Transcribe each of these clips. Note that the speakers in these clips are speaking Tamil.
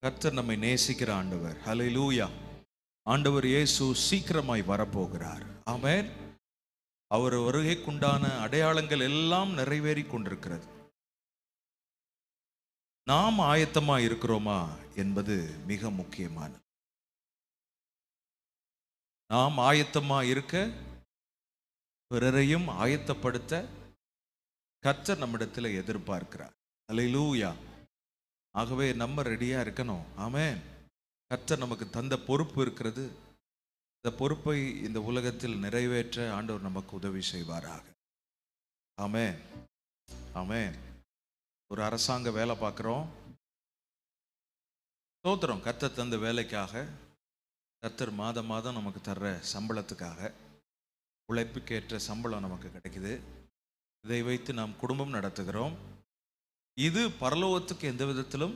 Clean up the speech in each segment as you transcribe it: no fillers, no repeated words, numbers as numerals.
கர்த்தர் நம்மை நேசிக்கிற ஆண்டவர். ஹல்லேலூயா. ஆண்டவர் இயேசு சீக்கிரமாய் வரப்போகிறார். ஆமென். அவர் வருகைக்குண்டான அடையாளங்கள் எல்லாம் நிறைவேறி கொண்டிருக்கிறது. நாம் ஆயத்தமாய் இருக்கிறோமா என்பது மிக முக்கியமானது. நாம் ஆயத்தமாய் இருக்க, பிறரையும் ஆயத்தப்படுத்த கர்த்தர் நம்மிடத்தில் எதிர்பார்க்கிறார். ஹல்லேலூயா. ஆகவே நம்ம ரெடியா இருக்கணும். ஆமென். கர்த்தர் நமக்கு தந்த பொறுப்பு இருக்கிறது. இந்த பொறுப்பை இந்த உலகத்தில் நிறைவேற்ற ஆண்டவர் நமக்கு உதவி செய்வாராக. ஆமென். ஆமென். ஒரு அரசாங்க வேலை பார்க்குறோம். ஸ்தோத்திரம். கர்த்தர் தந்த வேலைக்காக, கர்த்தர் மாதம் மாதம் நமக்கு தர்ற சம்பளத்துக்காக, உழைப்புக்கேற்ற சம்பளம் நமக்கு கிடைக்குது. இதை வைத்து நாம் குடும்பம் நடத்துகிறோம். இது பரலோகத்துக்கு எந்த விதத்திலும்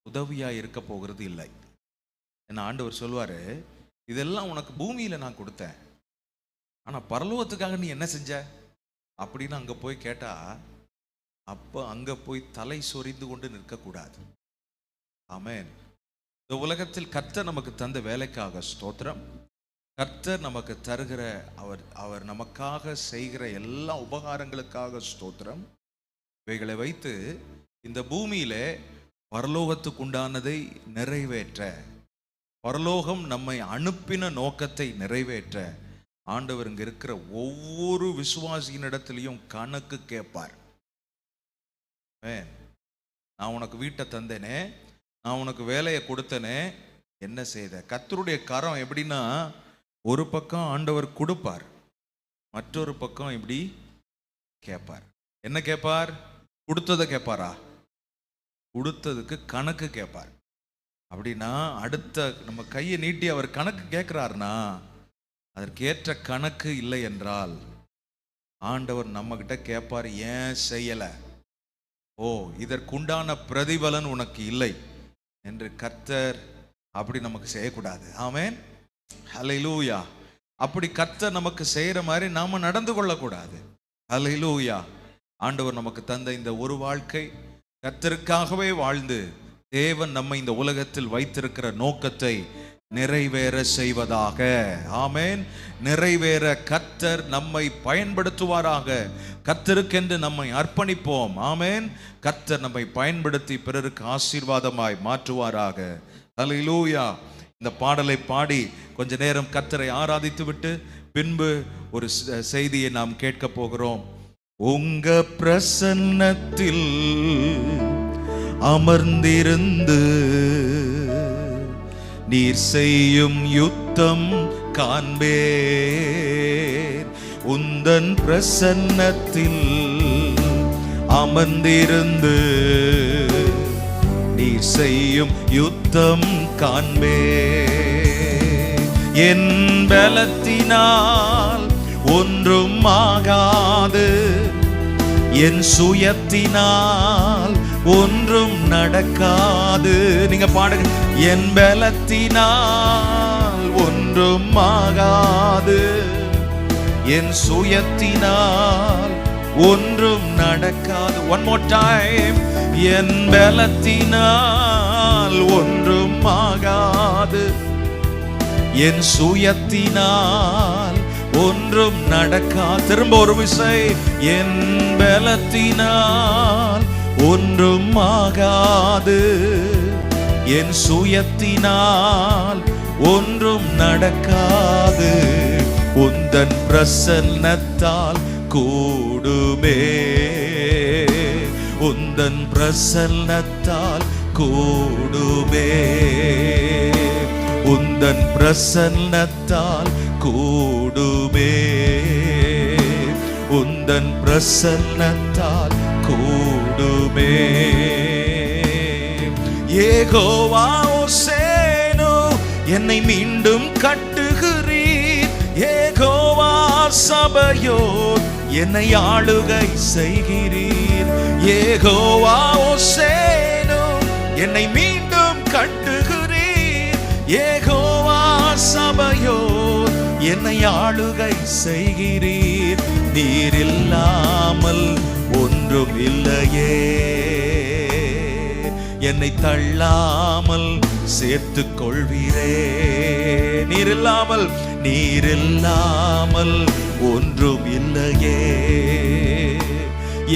உதவியாக இருக்க போகிறது இல்லை. என்ன ஆண்டவர் சொல்வாரு, இதெல்லாம் உனக்கு பூமியில நான் கொடுத்தேன், ஆனா பரலோகத்துக்காக நீ என்ன செஞ்ச அப்படின்னு அங்க போய் கேட்டா, அப்ப அங்க போய் தலை சொரிந்து கொண்டு நிற்கக்கூடாது. ஆமென். இந்த உலகத்தில் கர்த்தர் நமக்கு தந்த வேலைக்காக ஸ்தோத்திரம். கர்த்தர் நமக்கு தருகிற அவர் நமக்காக செய்கிற எல்லா உபகாரங்களுக்காக ஸ்தோத்திரம். இவைகளை வைத்து இந்த பூமியிலே பரலோகத்துக்கு உண்டானதை நிறைவேற்ற, பரலோகம் நம்மை அனுப்பின நோக்கத்தை நிறைவேற்ற ஆண்டவர் இங்க இருக்கிற ஒவ்வொரு விசுவாசியினிடத்திலையும் கணக்கு கேட்பார். நான் உனக்கு வீட்டை தந்தேனே, நான் உனக்கு வேலையை கொடுத்தனே, என்ன செய்த? கர்த்தருடைய கரம் எப்படின்னா, ஒரு பக்கம் ஆண்டவர் கொடுப்பார், மற்றொரு பக்கம் இப்படி கேட்பார். என்ன கேட்பார்? கொடுத்ததை கேட்பாரா? கொடுத்ததுக்கு கணக்கு கேட்பார். அப்படின்னா அடுத்த நம்ம கையை நீட்டி அவர் கணக்கு கேட்கிறாருன்னா, அதற்கேற்ற கணக்கு இல்லை என்றால் ஆண்டவர் நம்ம கிட்ட கேட்பார், ஏன் செய்யல? ஓ, இதற்குண்டான பிரதிபலன் உனக்கு இல்லை என்று கர்த்தர் அப்படி நமக்கு செய்யக்கூடாது. ஆமென். ஹல்லேலூயா. அப்படி கர்த்தர் நமக்கு செய்யற மாதிரி நாம நடந்து கொள்ளக்கூடாது. ஹல்லேலூயா. ஆண்டவர் நமக்கு தந்த இந்த ஒரு வாழ்க்கை கர்த்தருக்காகவே வாழ்ந்து தேவன் நம்மை இந்த உலகத்தில் வைத்திருக்கிற நோக்கத்தை நிறைவேற செய்வதாக. ஆமென். நிறைவேற கர்த்தர் நம்மை பயன்படுத்துவாராக. கர்த்தருக்கென்று நம்மை அர்ப்பணிப்போம். ஆமென். கர்த்தர் நம்மை பயன்படுத்தி பிறருக்கு ஆசீர்வாதமாய் மாற்றுவாராக. ஹல்லேலூயா. இந்த பாடலை பாடி கொஞ்ச நேரம் கர்த்தரை ஆராதித்து விட்டு பின்பு ஒரு செய்தியை நாம் கேட்க போகிறோம். உங்க பிரசன்னத்தில் அமர்ந்திருந்து நீர் செய்யும் யுத்தம் காண்பேன். உந்தன் பிரசன்னத்தில் அமர்ந்திருந்து நீர் செய்யும் யுத்தம் காண்பேன். என் பலத்தினால் ஒன்றும் ஆகாது, என் சுயத்தினால் ஒன்றும் நடக்காது. நீங்க பாடுங்க. என் பலத்தினால் ஒன்றும் ஆகாது, என் சுயத்தினால் ஒன்றும் நடக்காது. One more time. என் பலத்தினால் ஒன்றும் ஆகாது, என் சுயத்தினால் ஒன்றும் நடக்காது. திரும்ப ஒரு விசை. என் பலத்தினால் ஒன்றும் ஆகாது, என் சுயத்தினால் ஒன்றும் நடக்காது. உந்தன் பிரசன்னத்தால் கூடுமே, உந்தன் பிரசன்னத்தால் கூடுமே, உந்தன் பிரசன்னத்தால் கூடுமே, உந்தன் பிரசன்னத்தால் கூடுமே. யெகோவா ஓசேனு, என்னை மீண்டும் கட்டுகிறீர். யெகோவா சபையோர், என்னை ஆளுகை செய்கிறீர். யெகோவா ஓசேனு, என்னை மீண்டும் கட்டுகிறீர். யெகோவா சபையோர், என்னை ஆளுகை செய்கிறீர். நீர் இல்லாமல் ஒன்றும் இல்லையே, என்னை தள்ளாமல் சேர்த்து கொள்வீரே. நீரில்லாமல் ஒன்றும் இல்லையே.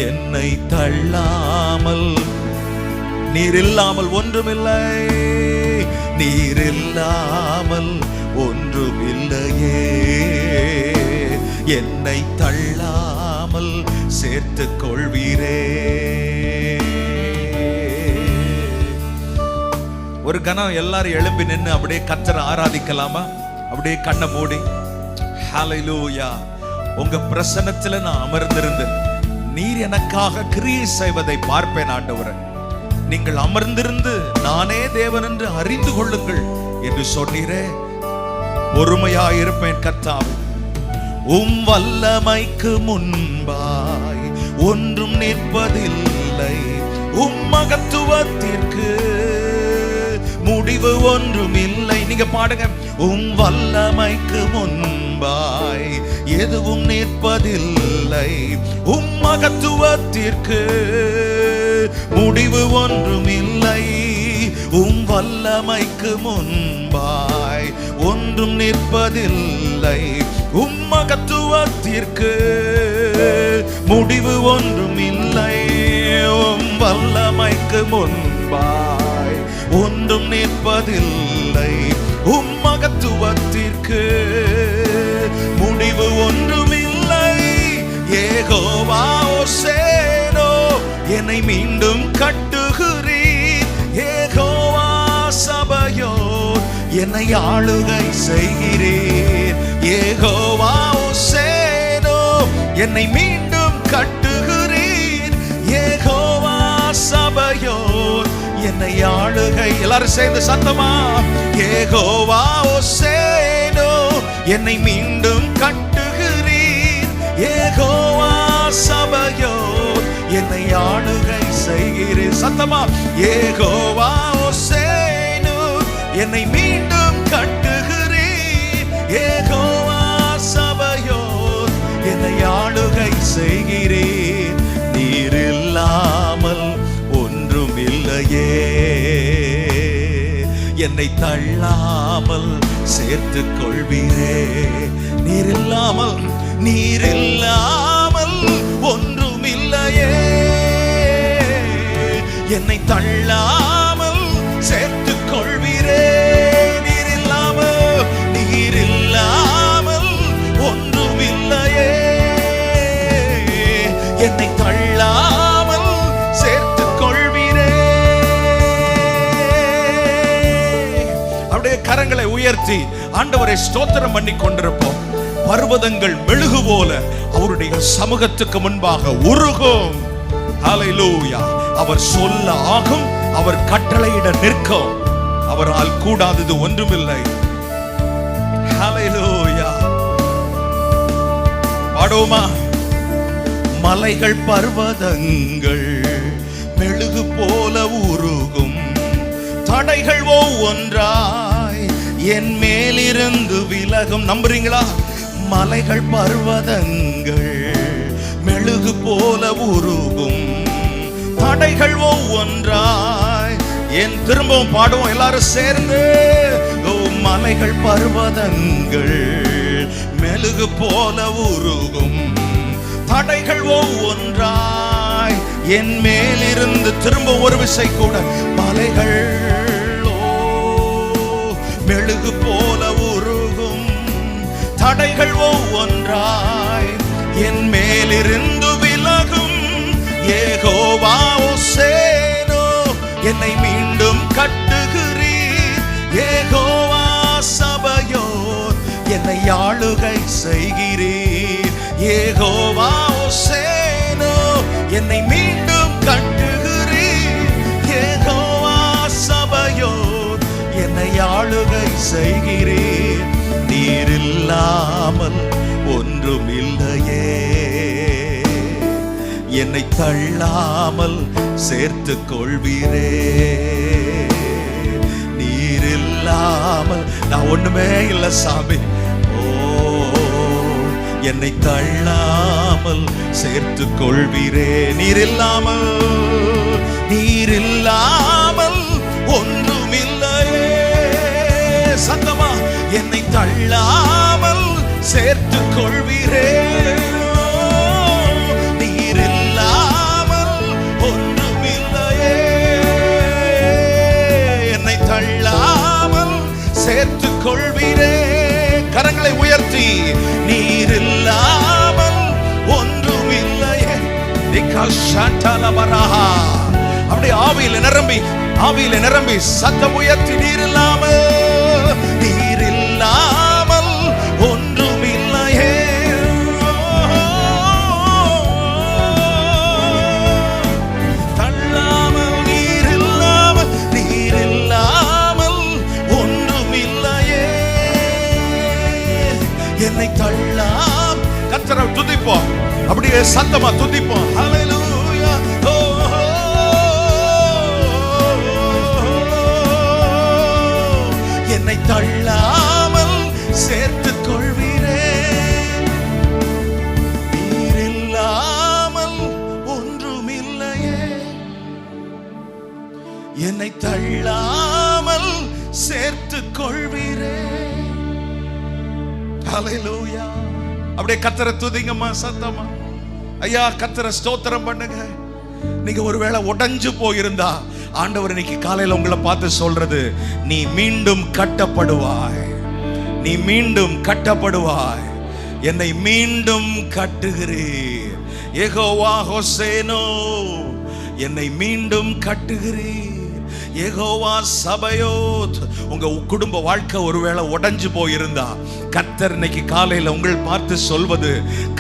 என்னை தள்ளாமல், நீரில்லாமல் ஒன்றுமில்லை, நீரில்லாமல் ஒன்றும் இல்லையே. என்னை தள்ளாமல் சேர்த்து கொள்வீரே. ஒரு கணம் எல்லாரும் எழும்பி நின்று அப்படியே கர்த்தரை ஆராதிக்கலாமா? அப்படியே கண்ணை மூடி. ஹல்லேலூயா. உங்க பிரசன்னத்துல நான் அமர்ந்திருந்து நீர் எனக்காக கிரியை செய்வதை பார்ப்பேன் ஆண்டவரே. நீங்கள் அமர்ந்திருந்து நானே தேவன் என்று அறிந்து கொள்ளுங்கள் என்று சொன்னீரே. பொறுமையாயிருப்பேன் கர்த்தாவே. உம் வல்லமைக்கு முன்பாய் ஒன்றும் நிற்பதில்லை. உம் மகத்துவத்திற்கு முடிவு ஒன்றும் இல்லை. நீங்க பாடுங்க. உம் வல்லமைக்கு முன்பாய் எதுவும் நிற்பதில்லை. உம் மகத்துவத்திற்கு முடிவு ஒன்றும் இல்லை. உம் வல்லமைக்கு முன்பாய் ஒன்றும் நிற்பதில்லை. உம் மகத்துவத்திற்கு முடிவு ஒன்றும் இல்லை. உம் வல்லமைக்கு முன்பாய் ஒன்றும் நிற்பதில்லை. உம் மகத்துவத்திற்கு முடிவு ஒன்றும் இல்லை. யெகோவா ஓசேனோ, என்னை மீண்டும் கட்டுகிறீர். யெகோவா சபையோ, என்னை ஆளுகை செய்கிறீர். யெகோவா ஓசேனோ, என்னை மீண்டும் கட்டுகிறீர். யெகோவா சபையோ, என்னை ஆளுகை. எல்லாரும் சேர்ந்து சத்தமா. யெகோவா ஓசேனோ, என்னை மீண்டும் கட்டுகிறீர். யெகோவா சபையோ, என்னை ஆளுகை செய்கிறீர். சத்தமா. யெகோவா ஓசேனோ, என்னை மீண்டும் கட்டுகிறீர். யெகோவா சபையோ, என்னை ஆளுகை செய்கிறீர். நீர் இல்லாமல் ஒன்றும் இல்லையே. என்னை தள்ளாமல் சேர்த்து கொள்வீரே. நீரில்லாமல் ஒன்றும் இல்லையே. என்னை தள்ளாமல் சேர்த்து கொள்வீரே. நீரில்லாமல் ஒன்றும் இல்லையே. என்னை தள்ளாமல் சேர்த்து கொள்வீரே. அப்படியே கரங்களை உயர்த்தி ஆண்டவரை ஸ்தோத்திரம் பண்ணி கொண்டிருப்போம். பர்வதங்கள் மெழுகு போல அவருடைய சமூகத்துக்கு முன்பாக உருகும். ஹல்லேலூயா. அவர் சொல்ல ஆகும், அவர் கட்டளையிட நிற்கும். அவரால் கூடாதது ஒன்றுமில்லை. ஹல்லேலூயா. பாடுவோமா? மலைகள் பர்வதங்கள் மெழுகு போல உருகும். தடைகள் ஒவ்வொன்றாய் என் மேலிருந்து விலகும். நம்புறீங்களா? மலைகள் பர்வதங்கள் மெழுகு போல உருகும். தடைகள் ஒவ்வொன்றாய் என். திரும்பவும் பாடுவோம் எல்லாரும் சேர்ந்து. மலைகள் பர்வதங்கள் மெழுகு போல உருகும். தடைகள் ஒவ்வொன்றாய் என் மேலிருந்து. திரும்ப ஒரு விசை கூட. மலைகள் மெழுகு போல உருகும். தடைகள் ஒவ்வொன்றாய் என் மேலிருந்து விலகும். யெகோவா ஓசேனோ, என்னை மீண்டும் கட்டுகிறீர். யெகோவா சபையோ, என்னை ஆளுகை செய்கிறீர். யெகோவா ஓசேனோ, என்னை மீண்டும் கட்டுகிறீர். யெகோவா சபையோ, என்னை ஆளுகை செய்கிறீர். நீர் இல்லாமல் ஒன்றும் இல்லையே. என்னை தள்ளாமல் சேர்த்து கொள்வீரே. நீர் இல்லாமல் நான் ஒண்ணுமே இல்லை சாமி. ஓ, என்னை தள்ளாமல் சேர்த்து கொள்வீரே. நீர் இல்லாமல் ஒன்றுமில்லையே. சத்தமா, என்னை தள்ளாமல் சேர்த்து கொள்வீரே. நீர் இல்லாமல் ஒன்றுமில்லையே. என்னை தள்ளாமல் சேர்த்து கொள்வீரே. கரங்களை உயர்த்தி, நீர் இல்லாமல் ஒன்றுமில்லையே. அப்படி ஆவியில நிரம்பி சத்தம் உயர்த்தி, நீர் இல்லாமல் ஒன்றுமில்லையே. தள்ளாமல் நீர் இல்லாமல் ஒன்றுமில்லையே. என்னை தள்ளாம். கர்த்தரை துதிப்போம், அப்படியே சத்தமா துதிப்போம். ஹல்லேலூயா. என்னை தள்ளாமல் சேர்த்து கொள்வீரே. நீர் இல்லாமல் ஒன்றுமில்லையே. என்னை தள்ளாமல் சேர்த்து கொள்வீரே. ஹல்லேலூயா. அப்படியே கர்த்தரை துதிங்கம்மா சத்தமா. ஐயா, கர்த்தரை ஸ்தோத்திரம் பண்ணுங்க. நீங்க ஒருவேளை உடைஞ்சு போயிருந்தா ஆண்டவர் இன்னைக்கு காலையில உங்களை பார்த்து சொல்றது, நீ மீண்டும் கட்டப்படுவாய், நீ மீண்டும் கட்டப்படுவாய். என்னை மீண்டும் கட்டுகிறீர். யெகோவா ஹோசேனோ, என்னை மீண்டும் கட்டுகிறீர். யெகோவா சபயோத். உங்க குடும்ப வாழ்க்கை ஒருவேளை உடைஞ்சு போயிருந்தா கர்த்தர் இன்னைக்கு காலையில உங்களை பார்த்து சொல்வது,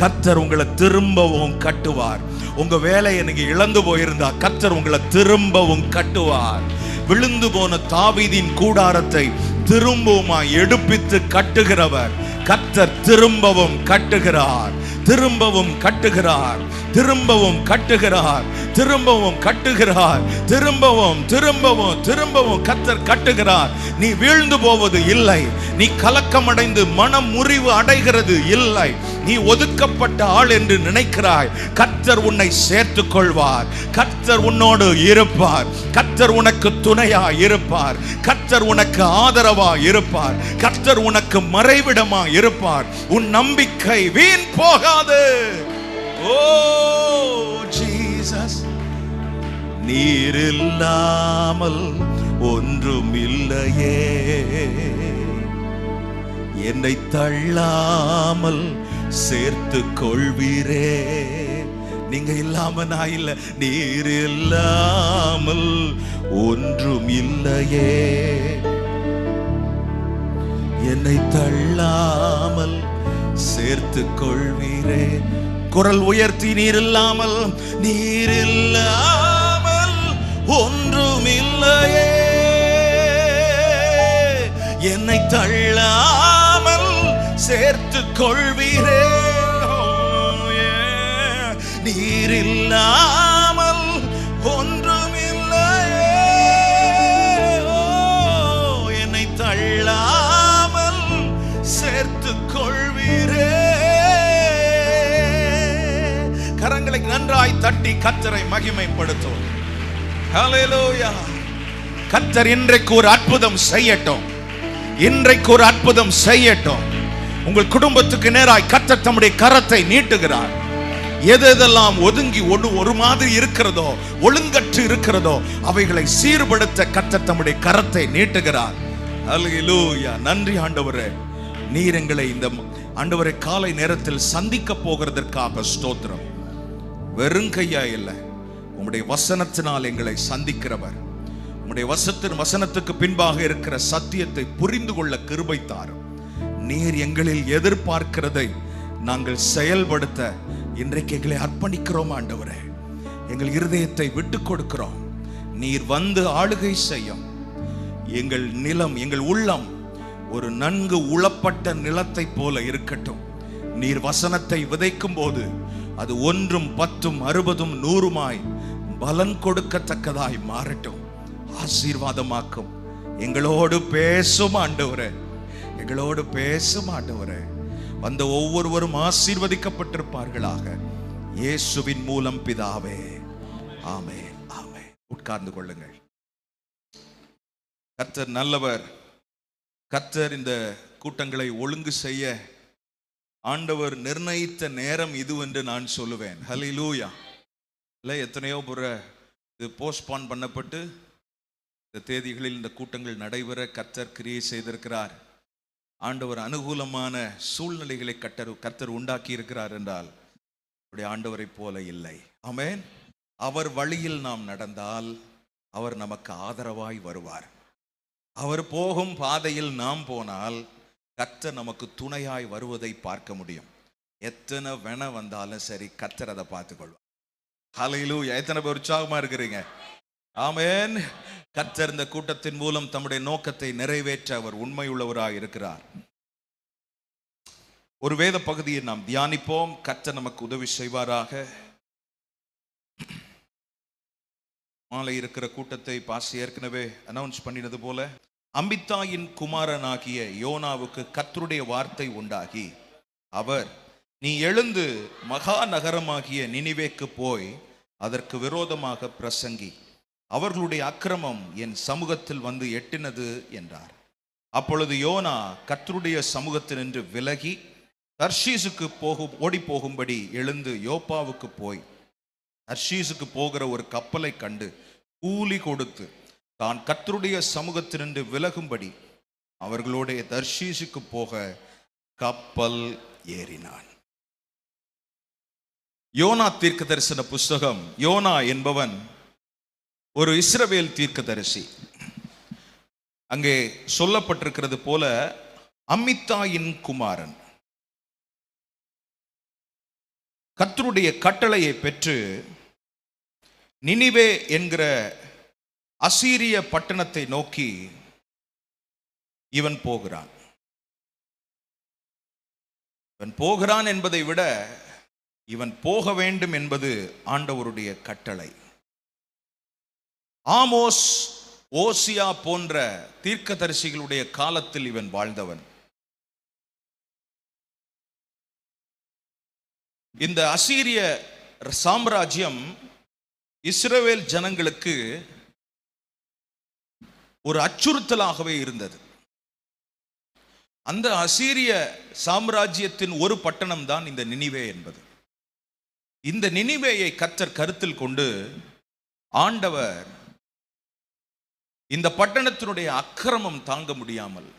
கர்த்தர் உங்களை திரும்பவும் கட்டுவார். உங்க வேலையை நீங்க இழந்து போயிருந்தா கர்த்தர் உங்களை திரும்பவும் கட்டுவார். விழுந்து போன தாவீதின் கூடாரத்தை திரும்பவும் எடுப்பித்து கட்டுகிறவர் கர்த்தர் திரும்பவும் கட்டுகிறார், திரும்பவும் கட்டுகிறார், திரும்பவும் கட்டுகிறார், திரும்பவும் கட்டுகிறார், திரும்பவும் திரும்பவும் திரும்பவும் கர்த்தர் கட்டுகிறார். நீ வீழ்ந்து போவது இல்லை, நீ கலக்கமடைந்து மனம் முறிவு அடைகிறது இல்லை. நீ ஒதுக்கப்பட்ட ஆள் என்று நினைக்கிறாய், கர்த்தர் உன்னை சேர்த்துக் கொள்வார். கர்த்தர் உன்னோடு இருப்பார். கர்த்தர் உனக்கு துணையா இருப்பார். கர்த்தர் உனக்கு ஆதரவா இருப்பார். கர்த்தர் உனக்கு மறைவிடமா இருப்பார். உன் நம்பிக்கை வீண் போகாது. ஓ ஜீசஸ், நீர் இல்லாமல் ஒன்றும் இல்லையே. என்னை தள்ளாமல் சேர்த்து கொள்வீரே. நீங்க இல்லாம நான் இல்ல, நீர் இல்லாமல் ஒன்றும் இல்லையே. என்னை தள்ளாமல் சேர்த்து கொள்வீரே. குரல் உயர்த்தி, நீர் இல்லாமல் ஒன்றும் இல்லையே. என்னை தள்ளாமல் சேர்த்து கொள்வீரே. நீர் இல்லாமல் ஒன்றும் இல்லையே. என்னை தள்ளாமல் சேர்த்து கொள்வீரே. கரங்களை நன்றாய் தட்டி கர்த்தரை மகிமைப்படுத்தும். ஹல்லேலூயா. கர்த்தர் இன்றைக்கு ஒரு அற்புதம் செய்யட்டும். இன்றைக்கு ஒரு அற்புதம் செய்யட்டும். உங்கள் குடும்பத்துக்கு நேராய் கர்த்தர் தம்முடைய கரத்தை நீட்டுகிறார். எதெல்லாம் ஒதுங்கி ஒரு மாதிரி இருக்கிறதோ, ஒழுங்கற்று இருக்கிறதோ, அவைகளை சீர்படுத்த கர்த்தர் தம்முடைய கரத்தை நீட்டுகிறார். ஹல்லேலூயா. நன்றி ஆண்டவரே. நீர் எங்களை இந்த ஆண்டவரை காலை நேரத்தில் சந்திக்க போகிறதற்காக ஸ்தோத்திரம். வெறுங்கையா இல்லை, உம்முடைய வசனத்தினால் எங்களை சந்திக்கிறவர். உம்முடைய வசனத்துக்கு பின்பாக இருக்கிற சத்தியத்தை புரிந்து கொள்ள கிருபை தாரும். நீர் எங்களில் எதிர்பார்க்கிறதை நாங்கள் செயல்படுத்த இன்றைக்கு எங்களை அர்ப்பணிக்கிறோம் ஆண்டவரே. எங்கள் இருதயத்தை விட்டு கொடுக்கிறோம். நீர் வந்து ஆளுகை செய்யும். எங்கள் நிலம், எங்கள் உள்ளம் ஒரு நன்கு உளப்பட்ட நிலத்தை போல இருக்கட்டும். நீர் வசனத்தை விதைக்கும் போது அது 1, 10, 60, 100 பலன் கொடுக்கத்தக்கதாய் மாறட்டும். ஆசீர்வாதமாக்கும். எங்களோடு பேசும் ஆண்டவரே, எங்களோடு பேசும் ஆண்டவரே. வந்த ஒவ்வொருவரும் ஆசீர்வதிக்கப்பட்டிருப்பார்களாக. இயேசுவின் மூலம் பிதாவே, ஆமென். ஆமென். உட்கார்ந்து கொள்ளுங்கள். கர்த்தர் நல்லவர். கர்த்தர் இந்த கூட்டங்களை ஒழுங்கு செய்ய ஆண்டவர் நிர்ணயித்த நேரம் இது என்று நான் சொல்லுவேன். ஹல்லேலூயா. இல்லை, எத்தனையோ முறை இது போஸ்ட்பான் பண்ணப்பட்டு இந்த தேதிகளில் இந்த கூட்டங்கள் நடைபெற கர்த்தர் கிரியை செய்திருக்கிறார். ஆண்டவர் அனுகூலமான சூழ்நிலைகளை கர்த்தர் உண்டாக்கி இருக்கிறார் என்றால் அப்படி ஆண்டவரை போல இல்லை. ஆமென். அவர் வழியில் நாம் நடந்தால் அவர் நமக்கு ஆதரவாய் வருவார். அவர் போகும் பாதையில் நாம் போனால் கர்த்தர் நமக்கு துணையாய் வருவதை பார்க்க முடியும். எத்தனை வென வந்தாலும் சரி, கர்த்தர் அதை பார்த்துக்கொள்வார். ஹல்லேலூயா. எத்தனை பேர் உற்சாகமா இருக்கிறீங்க? ஆமென். கர்த்தர் இந்த கூட்டத்தின் மூலம் தம்முடைய நோக்கத்தை நிறைவேற்ற அவர் உண்மையுள்ளவராக இருக்கிறார். ஒரு வேத பகுதியை நாம் தியானிப்போம். கர்த்தர் நமக்கு உதவி செய்வாராக. மாலை இருக்கிற கூட்டத்தை பாசி ஏற்கனவே அனௌன்ஸ் பண்ணினது போல, அமித்தாயின் குமாரனாகிய யோனாவுக்கு கர்த்தருடைய வார்த்தை உண்டாகி, அவர், நீ எழுந்து மகா நகரமாகிய நினிவேக்கு போய் அதற்கு விரோதமாக பிரசங்கி, அவர்களுடைய அக்கிரமம் என் சமூகத்தில் வந்து எட்டினது என்றார். அப்பொழுது யோனா கர்த்தருடைய சமூகத்தினின்று விலகி தர்ஷீசுக்கு ஓடி போகும்படி எழுந்து யோப்பாவுக்கு போய் தர்ஷீசுக்கு போகிற ஒரு கப்பலை கண்டு கூலி கொடுத்து தான் கர்த்தருடைய சமூகத்தினின்று விலகும்படி அவர்களுடைய தர்ஷீசுக்கு போக கப்பல் ஏறினான். யோனா தீர்க்க தரிசன புஸ்தகம். யோனா என்பவன் ஒரு இஸ்ரவேல் தீர்க்கதரிசி. அங்கே சொல்லப்பட்டிருக்கிறது போல அமித்தாயின் குமாரன். கர்த்தருடைய கட்டளையை பெற்று நினிவே என்கிற அசீரிய பட்டணத்தை நோக்கி இவன் போகிறான். இவன் போகிறான் என்பதை விட இவன் போக வேண்டும் என்பது ஆண்டவருடைய கட்டளை. ஆமோஸ், ஓசியா போன்ற தீர்க்கதரிசிகளுடைய காலத்தில் இவன் வாழ்ந்தவன். இந்த அசீரிய சாம்ராஜ்யம் இஸ்ரவேல் ஜனங்களுக்கு ஒரு அச்சுறுத்தலாகவே இருந்தது. அந்த அசீரிய சாம்ராஜ்யத்தின் ஒரு பட்டணம் தான் இந்த நினிவே என்பது. இந்த நினிவேயை கர்த்தர் கருத்தில் கொண்டு ஆண்டவர் இந்த பட்டணத்தினுடைய அக்கிரமம் தாங்க முடியாமல்,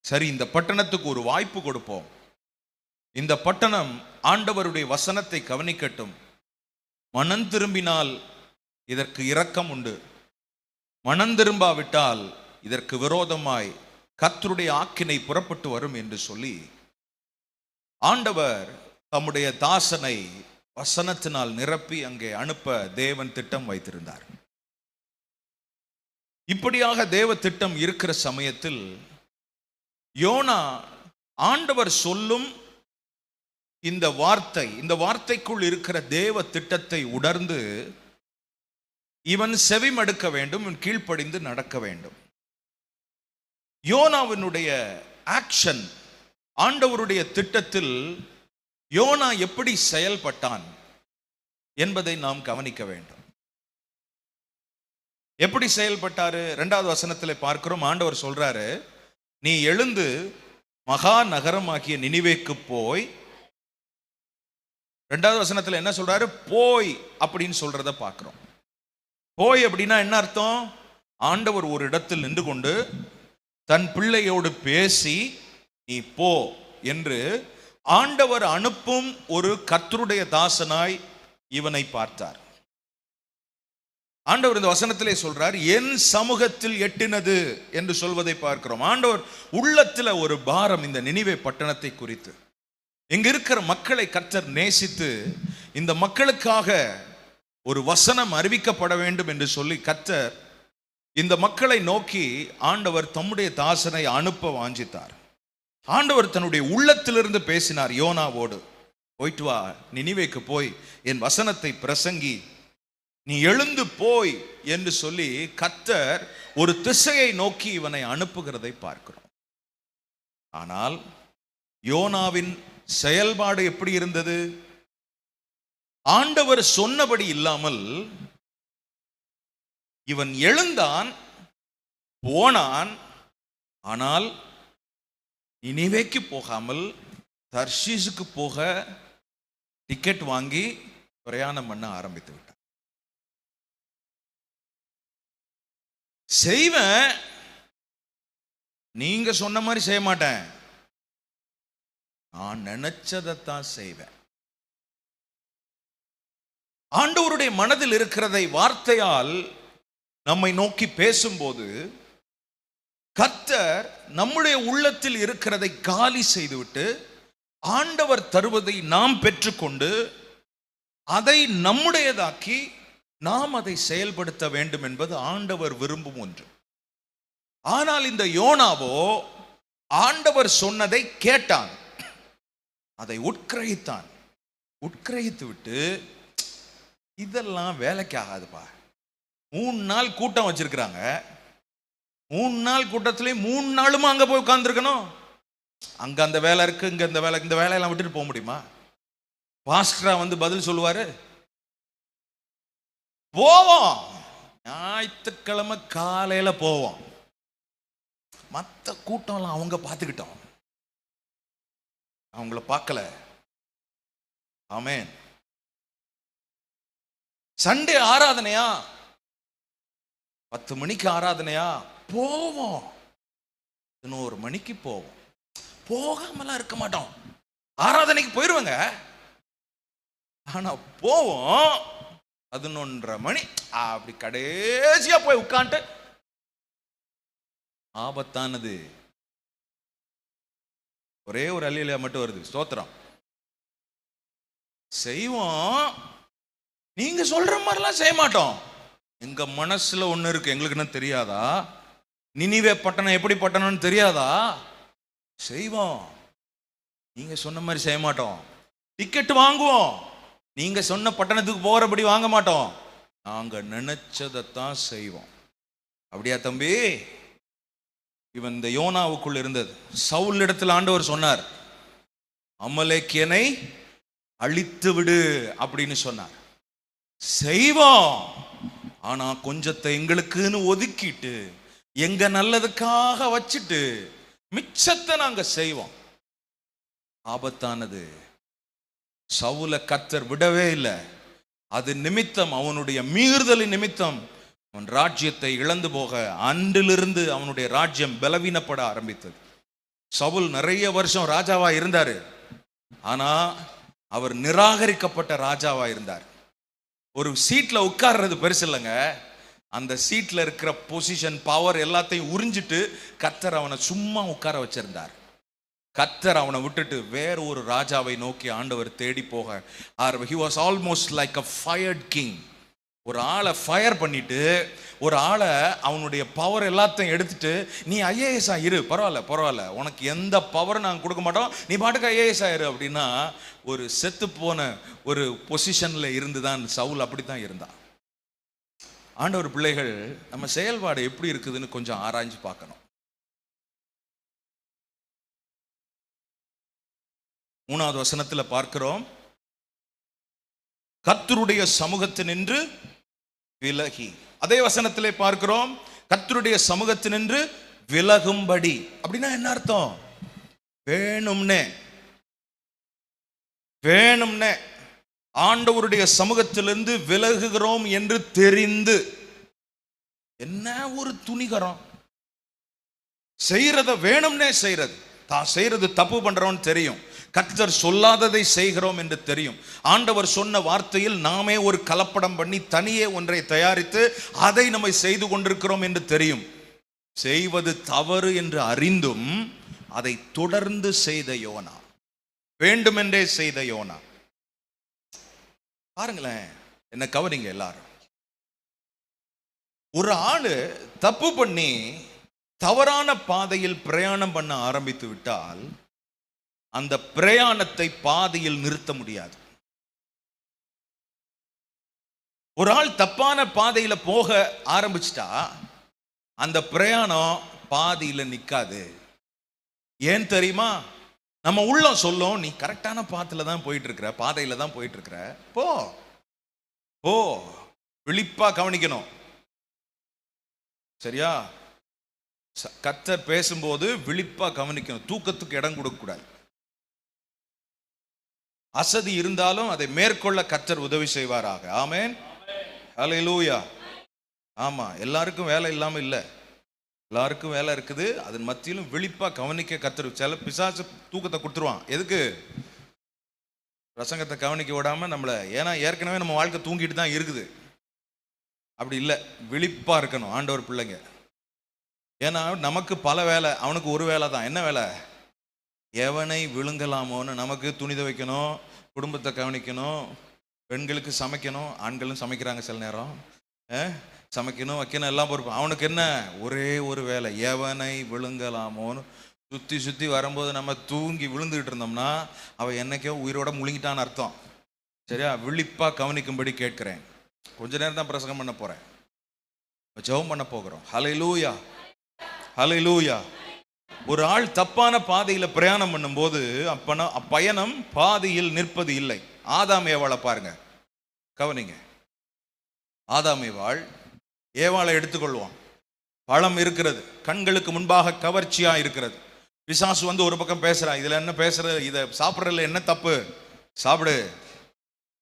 சரி, இந்த பட்டணத்துக்கு ஒரு வாய்ப்பு கொடுப்போம், இந்த பட்டணம் ஆண்டவருடைய வசனத்தை கவனிக்கட்டும், மனம் திரும்பினால் இதற்கு இரக்கம் உண்டு, மனம் திரும்பாவிட்டால் இதற்கு விரோதமாய் கர்த்தருடைய ஆக்கினை புறப்பட்டு வரும் என்று சொல்லி ஆண்டவர் தம்முடைய தாசனை வசனத்தினால் நிரப்பி அங்கே அனுப்ப தேவன் திட்டம் வைத்திருந்தார். இப்படியாக தேவ திட்டம் இருக்கிற சமயத்தில் யோனா ஆண்டவர் சொல்லும் இந்த வார்த்தைக்குள் இருக்கிற தேவ திட்டத்தை உணர்ந்து இவன் செவிமடுக்க வேண்டும், இவன் கீழ்ப்படிந்து நடக்க வேண்டும். யோனாவினுடைய ஆக்ஷன், ஆண்டவருடைய திட்டத்தில் யோனா எப்படி செயல்பட்டான் என்பதை நாம் கவனிக்க வேண்டும். எப்படி செயல்பட்டாரு? 2வது வசனத்தில் பார்க்கிறோம். ஆண்டவர் சொல்றாரு, நீ எழுந்து மகா நகரமாகிய நினிவேக்கு போய். 2வது வசனத்தில் என்ன சொல்றாரு? போய் அப்படின்னு சொல்றத பார்க்கிறோம். போய் அப்படின்னா என்ன அர்த்தம்? ஆண்டவர் ஒரு இடத்தில் நின்று கொண்டு தன் பிள்ளையோடு பேசி நீ போ என்று ஆண்டவர் அனுப்பும் ஒரு கர்த்தருடைய தாசனாய் இவனை பார்த்தார். ஆண்டவர் இந்த வசனத்திலே சொல்றார், என் சமூகத்தில் எட்டினது என்று சொல்வதை பார்க்கிறோம். ஆண்டவர் உள்ளத்தில் ஒரு பாரம் இந்த நினிவே பட்டணத்தை குறித்து, இங்க இருக்கிற மக்களை கர்த்தர் நேசித்து இந்த மக்களுக்காக ஒரு வசனம் அறிவிக்கப்பட வேண்டும் என்று சொல்லி கர்த்தர் இந்த மக்களை நோக்கி ஆண்டவர் தம்முடைய தாசனை அனுப்ப வாஞ்சித்தார். ஆண்டவர் தன்னுடைய உள்ளத்திலிருந்து பேசினார் யோனாவோடு, போயிட்டு வா, நினிவேக்கு போய் என் வசனத்தை பிரசங்கி, நீ எழுந்து போய் என்று சொல்லி கர்த்தர் ஒரு திசையை நோக்கி இவனை அனுப்புகிறதை பார்க்கிறோம். ஆனால் யோனாவின் செயல்பாடு எப்படி இருந்தது? ஆண்டவர் சொன்னபடி இல்லாமல் இவன் எழுந்தான். போனான். ஆனால் நினிவேக்கு போகாமல் தர்ஷீசுக்கு போக டிக்கெட் வாங்கி பிரயாணம் பண்ண ஆரம்பித்து விட்டான். செய்வேன், நீங்க சொன்ன மாதிரி செய்ய மாட்டேன், நான் நினைச்சதைத்தான் செய்வேன். ஆண்டவருடைய மனதில் இருக்கிறதை வார்த்தையால் நம்மை நோக்கி பேசும்போது கர்த்தர் நம்முடைய உள்ளத்தில் இருக்கிறதை காலி செய்துவிட்டு ஆண்டவர் தருவதை நாம் பெற்றுக்கொண்டு அதை நம்முடையதாக்கி நாம் அதை செயல்படுத்த வேண்டும் என்பது ஆண்டவர் விரும்பும் ஒன்று. ஆனால் இந்த யோனாவோ ஆண்டவர் சொன்னதை கேட்டான், அதை உட்கிரகித்தான். உட்கிரகித்து விட்டு இதெல்லாம் வேலைக்கு ஆகாதுப்பா, 3 நாள் கூட்டம் வச்சிருக்கிறாங்க, 3 நாள் கூட்டத்திலே 3 நாளும் அங்க போய் உட்கார்ந்துருக்கணும். அங்க அந்த வேலை இருக்கு, இங்க இந்த வேலை, இந்த வேலையெல்லாம் விட்டுட்டு போக முடியுமா? பாஸ்டரா வந்து பதில் சொல்லுவாரு? போவோம், ஞாயிற்றுக்கிழமை காலையில போவோம், மற்ற கூட்டம்லாம் அவங்க பார்த்துக்கிட்டோம், அவங்கள பார்க்கல. ஆமென். சண்டே ஆராதனையா, 10 மணிக்கு ஆராதனையா, போவோம், 11 மணிக்கு போவோம். போகாமலாம் இருக்க மாட்டோம், ஆராதனைக்கு போயிருவாங்க, ஆனா போவோம் 11:30 மணி அப்படி கடைசியா போய் உட்காந்து. ஆபத்தானது ஒரே ஒரு அல்லேலூயா மட்டும் வருது, ஸ்தோத்திரம். செய்வோம், நீங்க சொல்ற மாதிரிலாம் செய்ய மாட்டோம். எங்க மனசுல ஒண்ணு இருக்கு, எங்களுக்கு என்ன தெரியாதா? நினிவே பட்டணம் எப்படி பட்டணம்னு தெரியாதா? செய்வோம், நீங்க சொன்ன மாதிரி செய்ய மாட்டோம். டிக்கெட் வாங்குவோம், நீங்க சொன்ன பட்டணத்துக்கு போறபடி வாங்க மாட்டோம், நாங்க நினைச்சதைத்தான் செய்வோம். அப்படியா தம்பி? இவன் இந்த யோனாவுக்குள் இருந்தது. சவுல் இடத்துல ஆண்டவர் சொன்னார், அமலேக்கியனை அழித்து விடு அப்படின்னு சொன்னார். செய்வோம், ஆனா கொஞ்சத்தை எங்களுக்குன்னு ஒதுக்கிட்டு எங்க நல்லதுக்காக வச்சுட்டு மிச்சத்தை நாங்க செய்வோம். ஆபத்தானது. சவுல கர்த்தர் விடவே இல்லை. அது நிமித்தம், அவனுடைய மீறுதலின் நிமித்தம் அவன் ராஜ்யத்தை இழந்து போக அன்றிலிருந்து அவனுடைய ராஜ்யம் பலவீனப்பட ஆரம்பித்தது. சவுல் நிறைய வருஷம் ராஜாவா இருந்தாரு, ஆனா அவர் நிராகரிக்கப்பட்ட ராஜாவா இருந்தார். ஒரு சீட்ல உட்கார்றது பெருசு இல்லைங்க, அந்த சீட்ல இருக்கிற பொசிஷன், பவர் எல்லாத்தையும் உறிஞ்சிட்டு கர்த்தர் அவனை சும்மா உட்கார வச்சிருந்தார். கர்த்தர் அவனை விட்டுட்டு வேற ஒரு ராஜாவை நோக்கி ஆண்டவர் தேடி போக he was almost like a fired king. ஒரு ஆளை ஃபயர் பண்ணிட்டு, ஒரு ஆளை அவனுடைய பவர் எல்லாத்தையும் எடுத்துட்டு, நீ ஐஏஎஸ் இரு, பரவாயில்ல, உனக்கு எந்த பவரும் நாங்கள் கொடுக்க மாட்டோம், நீ பாட்டுக்கு ஐஏஎஸ் ஆயிரு அப்படின்னா, ஒரு செத்து போன ஒரு பொசிஷன்ல இருந்துதான் சவுல் அப்படித்தான் இருந்தான். ஆண்டவர் பிள்ளைகள், நம்ம செயல்பாடு எப்படி இருக்குதுன்னு கொஞ்சம் ஆராய்ஞ்சு பார்க்கணும். 3வது வசனத்துல பார்க்கிறோம், கர்த்தருடைய சமூகத்தினின்று விலகி. அதே வசனத்திலே பார்க்கிறோம், கர்த்தருடைய சமூகத்தினின்று விலகும்படி. அப்படின்னா என்ன அர்த்தம்? வேணும்னே ஆண்டவருடைய சமூகத்திலிருந்து விலகுகிறோம் என்று தெரிந்து. என்ன ஒரு துணிகரம்! செய்யறத வேணும்னே செய்யறது. தான் செய்யறது தப்பு பண்றோம்னு தெரியும், கர்த்தர் சொல்லாததை செய்கிறோம் என்று தெரியும், ஆண்டவர் சொன்ன வார்த்தையில் நாமே ஒரு கலப்படம் பண்ணி தனியே ஒன்றை தயாரித்து அதை நம்மை செய்து கொண்டிருக்கிறோம் என்று தெரியும். செய்வது தவறு என்று அறிந்தும் அதை தொடர்ந்து செய்த யோனா, வேண்டுமென்றே செய்த யோனா. பாருங்களேன், என்ன கவனிங்க எல்லாரும். ஒரு ஆளு தப்பு பண்ணி தவறான பாதையில் பிரயாணம் பண்ண ஆரம்பித்து விட்டால் அந்த பிரயாணத்தை பாதியில் நிறுத்த முடியாது. ஒரு ஆள் தப்பான பாதையில போக ஆரம்பிச்சிட்டா அந்த பிரயாணம் பாதியில நிக்காது. ஏன் தெரியுமா? நம்ம உள்ளம் சொல்லும், நீ கரெக்டான பாதையில தான் போயிட்டு இருக்கிற, போ. விழிப்பா கவனிக்கணும், சரியா? கர்த்தர் பேசும்போது விழிப்பா கவனிக்கணும். தூக்கத்துக்கு இடம் கொடுக்க கூடாது. அசதி இருந்தாலும் அதை மேற்கொள்ள கர்த்தர் உதவி செய்வாராக. ஆமென், ஹல்லேலூயா. ஆமா, எல்லாருக்கும் வேலை இல்லாம இல்ல, எல்லாருக்கும் வேலை இருக்குது. அதன் மத்தியிலும் விழிப்பா கவனிக்க கர்த்தர். சில பிசாசு தூக்கத்தை கொடுத்துருவான். எதுக்கு? பிரசங்கத்தை கவனிக்க விடாம நம்மள. ஏன்னா ஏற்கனவே நம்ம வாழ்க்கை தூங்கிட்டு தான் இருக்குது. அப்படி இல்லை, விழிப்பா இருக்கணும் ஆண்டவர் பிள்ளைங்க. ஏன்னா நமக்கு பல வேலை, அவனுக்கு ஒரு வேலை தான். என்ன வேலை? எவனை விழுங்கலாமோன்னு. நமக்கு துணி துவைக்கணும், குடும்பத்தை கவனிக்கணும், பெண்களுக்கு சமைக்கணும், ஆண்களும் சமைக்கிறாங்க சில நேரம், சமைக்கணும் வைக்கணும் எல்லாம் பொறுப்பு. அவனுக்கு என்ன? ஒரே ஒரு வேலை, எவனை விழுங்கலாமோன்னு. சுற்றி சுற்றி வரும்போது நம்ம தூங்கி விழுந்துக்கிட்டு இருந்தோம்னா அவன் என்னைக்கோ உயிரோட முழுங்கிட்டான்னு அர்த்தம். சரியா? விழிப்பாக கவனிக்கும்படி கேட்கிறேன். கொஞ்ச நேரம் தான் பிரசங்கம் பண்ண போகிறேன், ஜெபம் பண்ண போகிறோம். ஹல்லேலூயா, ஹல்லேலூயா. ஒரு ஆள் தப்பான பாதையில் பிரயாணம் பண்ணும்போது பயணம் பாதையில் நிற்பது இல்லை. ஆதாம் ஏவாளை பாருங்க, கவனிங்க. ஆதாம் ஏவாள் ஏவாளை எடுத்துக்கொள்வான். பழம் இருக்கிறது, கண்களுக்கு முன்பாக கவர்ச்சியா இருக்கிறது. பிசாசு வந்து ஒரு பக்கம் பேசுறான், இதுல என்ன பேசுறது, இதை சாப்பிட்றதுல என்ன தப்பு, சாப்பிடு,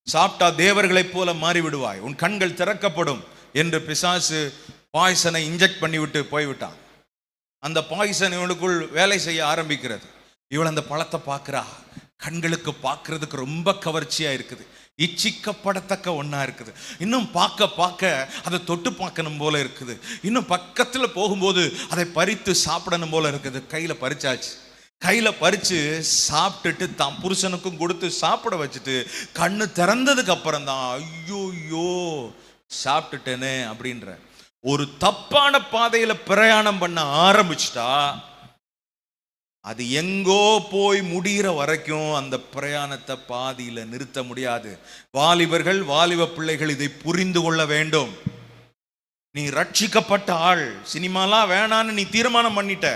சாப்பிட்டா தேவர்களை போல மாறி விடுவாய், உன் கண்கள் திறக்கப்படும் என்று பிசாசு பாய்சனை இன்ஜெக்ட் பண்ணிவிட்டு போய்விட்டான். அந்த பாய்சன் இவனுக்குள் வேலை செய்ய ஆரம்பிக்கிறது. இவள் அந்த பழத்தை பார்க்கிறா, கண்களுக்கு பார்க்கறதுக்கு ரொம்ப கவர்ச்சியா இருக்குது, இச்சிக்கப்படத்தக்க ஒன்றா இருக்குது. இன்னும் பார்க்க பார்க்க அதை தொட்டு பார்க்கணும் போல இருக்குது. இன்னும் பக்கத்தில் போகும்போது அதை பறித்து சாப்பிடணும் போல இருக்குது. கையில் பறிச்சாச்சு, கையில் பறித்து சாப்பிட்டுட்டு தான் புருஷனுக்கும் கொடுத்து சாப்பிட வச்சுட்டு கண்ணு திறந்ததுக்கு அப்புறம் தான் ஐயோ சாப்பிட்டுட்டேனே அப்படின்ற. ஒரு தப்பான பாதையில் பிரயாணம் பண்ண ஆரம்பிச்சிட்டா அது எங்கோ போய் முடிகிற வரைக்கும் அந்த பிரயாணத்தை பாதியில நிறுத்த முடியாது. வாலிபர்கள், வாலிப பிள்ளைகள் இதை புரிந்து கொள்ள வேண்டும். நீ ரட்சிக்கப்பட்ட ஆள், சினிமாலாம் வேணான்னு நீ தீர்மானம் பண்ணிட்ட.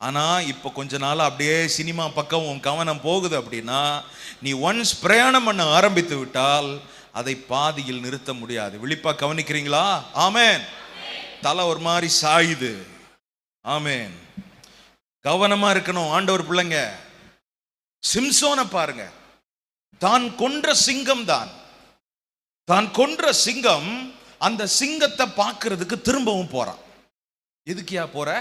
ஆனா இப்ப கொஞ்ச நாள் அப்படியே சினிமா பக்கம் உன் கவனம் போகுது அப்படின்னா நீ ஒன்ஸ் பிரயாணம் பண்ண ஆரம்பித்து விட்டால் அதை பாதியில் நிறுத்த முடியாது. விழிப்பா கவனிக்கிறீங்களா? ஆமென். தலை ஒரு மாதிரி சாயுது. ஆமென். கவனமா இருக்கணும் ஆண்டவர் பிள்ளைங்க. சிம்சோனை பாருங்க, தான் கொன்ற சிங்கம் தான், தான் கொன்ற சிங்கம் அந்த சிங்கத்தை பார்க்கிறதுக்கு திரும்பவும் போறான். எதுக்கியா போற?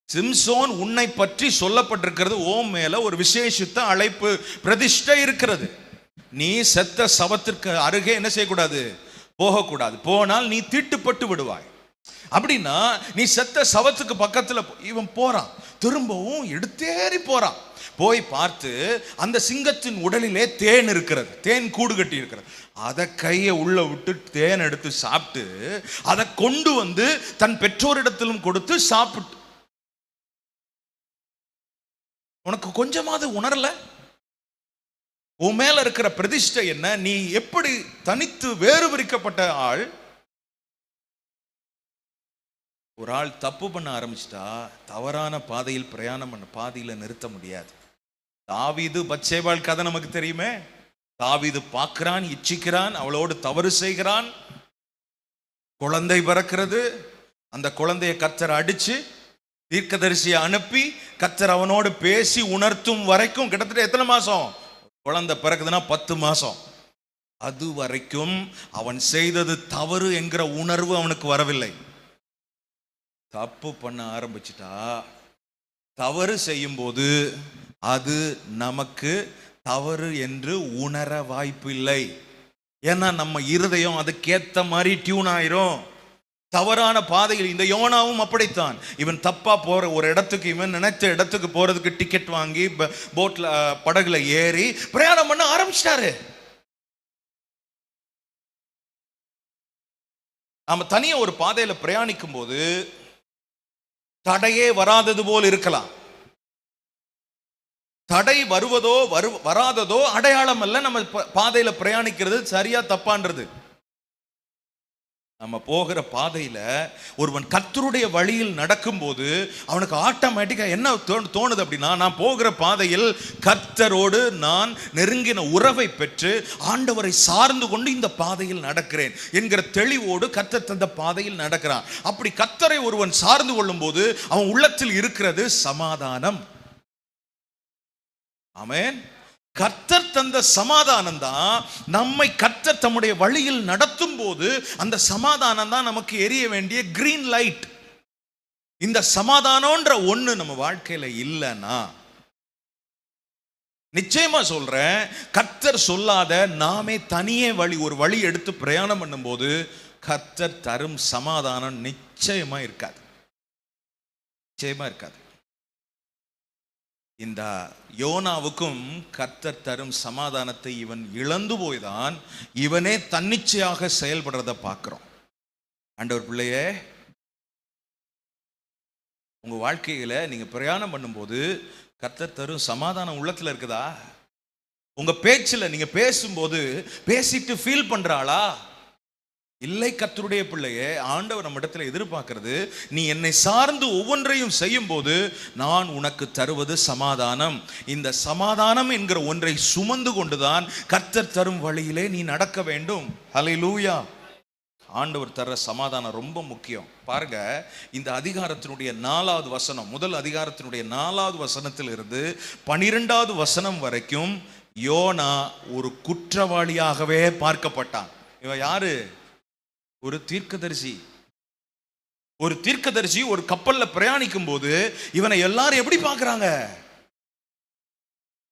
சிம்சோன், உன்னை பற்றி சொல்லப்பட்டிருக்கிறது, ஓம் மேல ஒரு விசேஷித்த அழைப்பு, பிரதிஷ்டை இருக்கிறது. நீ செத்த சவத்திற்கு அருகே என்ன செய்யக்கூடாது? போகக்கூடாது. போனால் நீ தீட்டுப்பட்டு விடுவாய். அப்படின்னா நீ செத்த சவத்துக்கு பக்கத்துல இவன் போறான், திரும்பவும் எடுத்தேறி போறான். போய் பார்த்து அந்த சிங்கத்தின் உடலிலே தேன் இருக்கிறது, தேன் கூடு கட்டி இருக்கிறது. அதை கையை உள்ள விட்டு தேன் எடுத்து சாப்பிட்டு அதை கொண்டு வந்து தன் பெற்றோரிடத்திலும் கொடுத்து சாப்பிட்டு. உனக்கு கொஞ்சமாவது உணரல? உன் மேல இருக்கிற பிரதிஷ்டை என்ன? நீ எப்படி தனித்து வேறு விரிக்கப்பட்ட ஆள்? ஒரு ஆள் தப்பு பண்ண ஆரம்பிச்சிட்டா தவறான பாதையில் பிரயாணம் பண்ண பாதையில நிறுத்த முடியாது. தாவீது பத்சேபாள் கதை நமக்கு தெரியுமே. தாவீது பார்க்கிறான், இச்சிக்கிறான், அவளோடு தவறு செய்கிறான், குழந்தை பிறக்கிறது. அந்த குழந்தையை கர்த்தர் அடிச்சு தீர்க்கதரிசியை அனுப்பி கர்த்தர் அவனோடு பேசி உணர்த்தும் வரைக்கும் கிட்டத்தட்ட எத்தனை மாசம்? குழந்தை பிறகுதுன்னா 10 மாசம். அது வரைக்கும் அவன் செய்தது தவறு என்கிற உணர்வு அவனுக்கு வரவில்லை. தப்பு பண்ண ஆரம்பிச்சிட்டா, தவறு செய்யும் போது அது நமக்கு தவறு என்று உணர வாய்ப்பு இல்லை. ஏன்னா நம்ம இருதயம் அதுக்கேத்த மாதிரி டியூன் ஆயிரும். தவறான பாதையில் இந்த யோனாவும் அப்படித்தான். இவன் தப்பா போற ஒரு இடத்துக்கு, இவன் நினைத்த இடத்துக்கு போறதுக்கு டிக்கெட் வாங்கி போட்ல படகுல ஏறி பிரயாணம் பண்ண ஆரம்பிச்சிட்டாரு. நாம தனியா ஒரு பாதையில பிரயாணிக்கும் போது தடையே வராதது போல் இருக்கலாம். தடை வருவதோ வராததோ அடையாளம் அல்ல நம்ம பாதையில பிரயாணிக்கிறது சரியா தப்பான்றது. நம்ம போகிற பாதையில ஒருவன் கர்த்தருடைய வழியில் நடக்கும்போது அவனுக்கு ஆட்டோமேட்டிக்கா என்ன தோணுது அப்படின்னா, நான் போகிற பாதையில் கர்த்தரோடு நான் நெருங்கின உறவை பெற்று ஆண்டவரை சார்ந்து கொண்டு இந்த பாதையில் நடக்கிறேன் என்கிற தெளிவோடு கர்த்தர் தந்த பாதையில் நடக்கிறான். அப்படி கர்த்தரை ஒருவன் சார்ந்து கொள்ளும் போது அவன் உள்ளத்தில் இருக்கிறது சமாதானம். ஆமென். கர்த்தர் தந்த சமாதானம் தான் நம்மை கர்த்தர் தம்முடைய வழியில் நடத்தும் போது அந்த சமாதானம் தான் நமக்கு எரிய வேண்டிய கிரீன் லைட். இந்த சமாதானம்ன்ற ஒண்ணு நம்ம வாழ்க்கையில இல்லைன்னா, நிச்சயமா சொல்றேன், கர்த்தர் சொல்லாத நாமே தனியே ஒரு வழி எடுத்து பிரயாணம் பண்ணும்போது கர்த்தர் தரும் சமாதானம் நிச்சயமா இருக்காது. நிச்சயமா இருக்காது. இந்த யோனாவுக்கும் கர்த்தர் தரும் சமாதானத்தை இவன் இழந்து போய்தான் இவனே தன்னிச்சையாக செயல்படுறத பார்க்கிறோம். ஆண்டவர் பிள்ளையே, உங்க வாழ்க்கையில நீங்க பிரயாணம் பண்ணும்போது கர்த்தர் தரும் சமாதானம் உள்ளத்துல இருக்குதா? உங்க பேச்சுல நீங்க பேசும்போது பேசிட்டு ஃபீல் பண்றாளா? இல்லை. கர்த்தருடைய பிள்ளையே, ஆண்டவர் நம்ம இடத்துல எதிர்பார்க்கிறது, நீ என்னை சார்ந்து ஒவ்வொன்றையும் செய்யும் போது நான் உனக்கு தருவது சமாதானம். இந்த சமாதானம் என்கிற ஒன்றை சுமந்து கொண்டுதான் கர்த்தர் தரும் வழியிலே நீ நடக்க வேண்டும். ஹல்லேலூயா. ஆண்டவர் தர்ற சமாதானம் ரொம்ப முக்கியம். பாருங்க, இந்த அதிகாரத்தினுடைய 4வது வசனம், முதல் அதிகாரத்தினுடைய 4வது வசனத்தில் இருந்து 12வது வசனம் வரைக்கும் யோனா ஒரு குற்றவாளியாகவே பார்க்கப்பட்டான். இவன் யாரு? ஒரு தீர்க்கதரிசி. ஒரு தீர்க்கதரிசி ஒரு கப்பல்ல பிரயாணிக்கும் போது இவனை எல்லாரும் எப்படி பார்க்கறாங்க?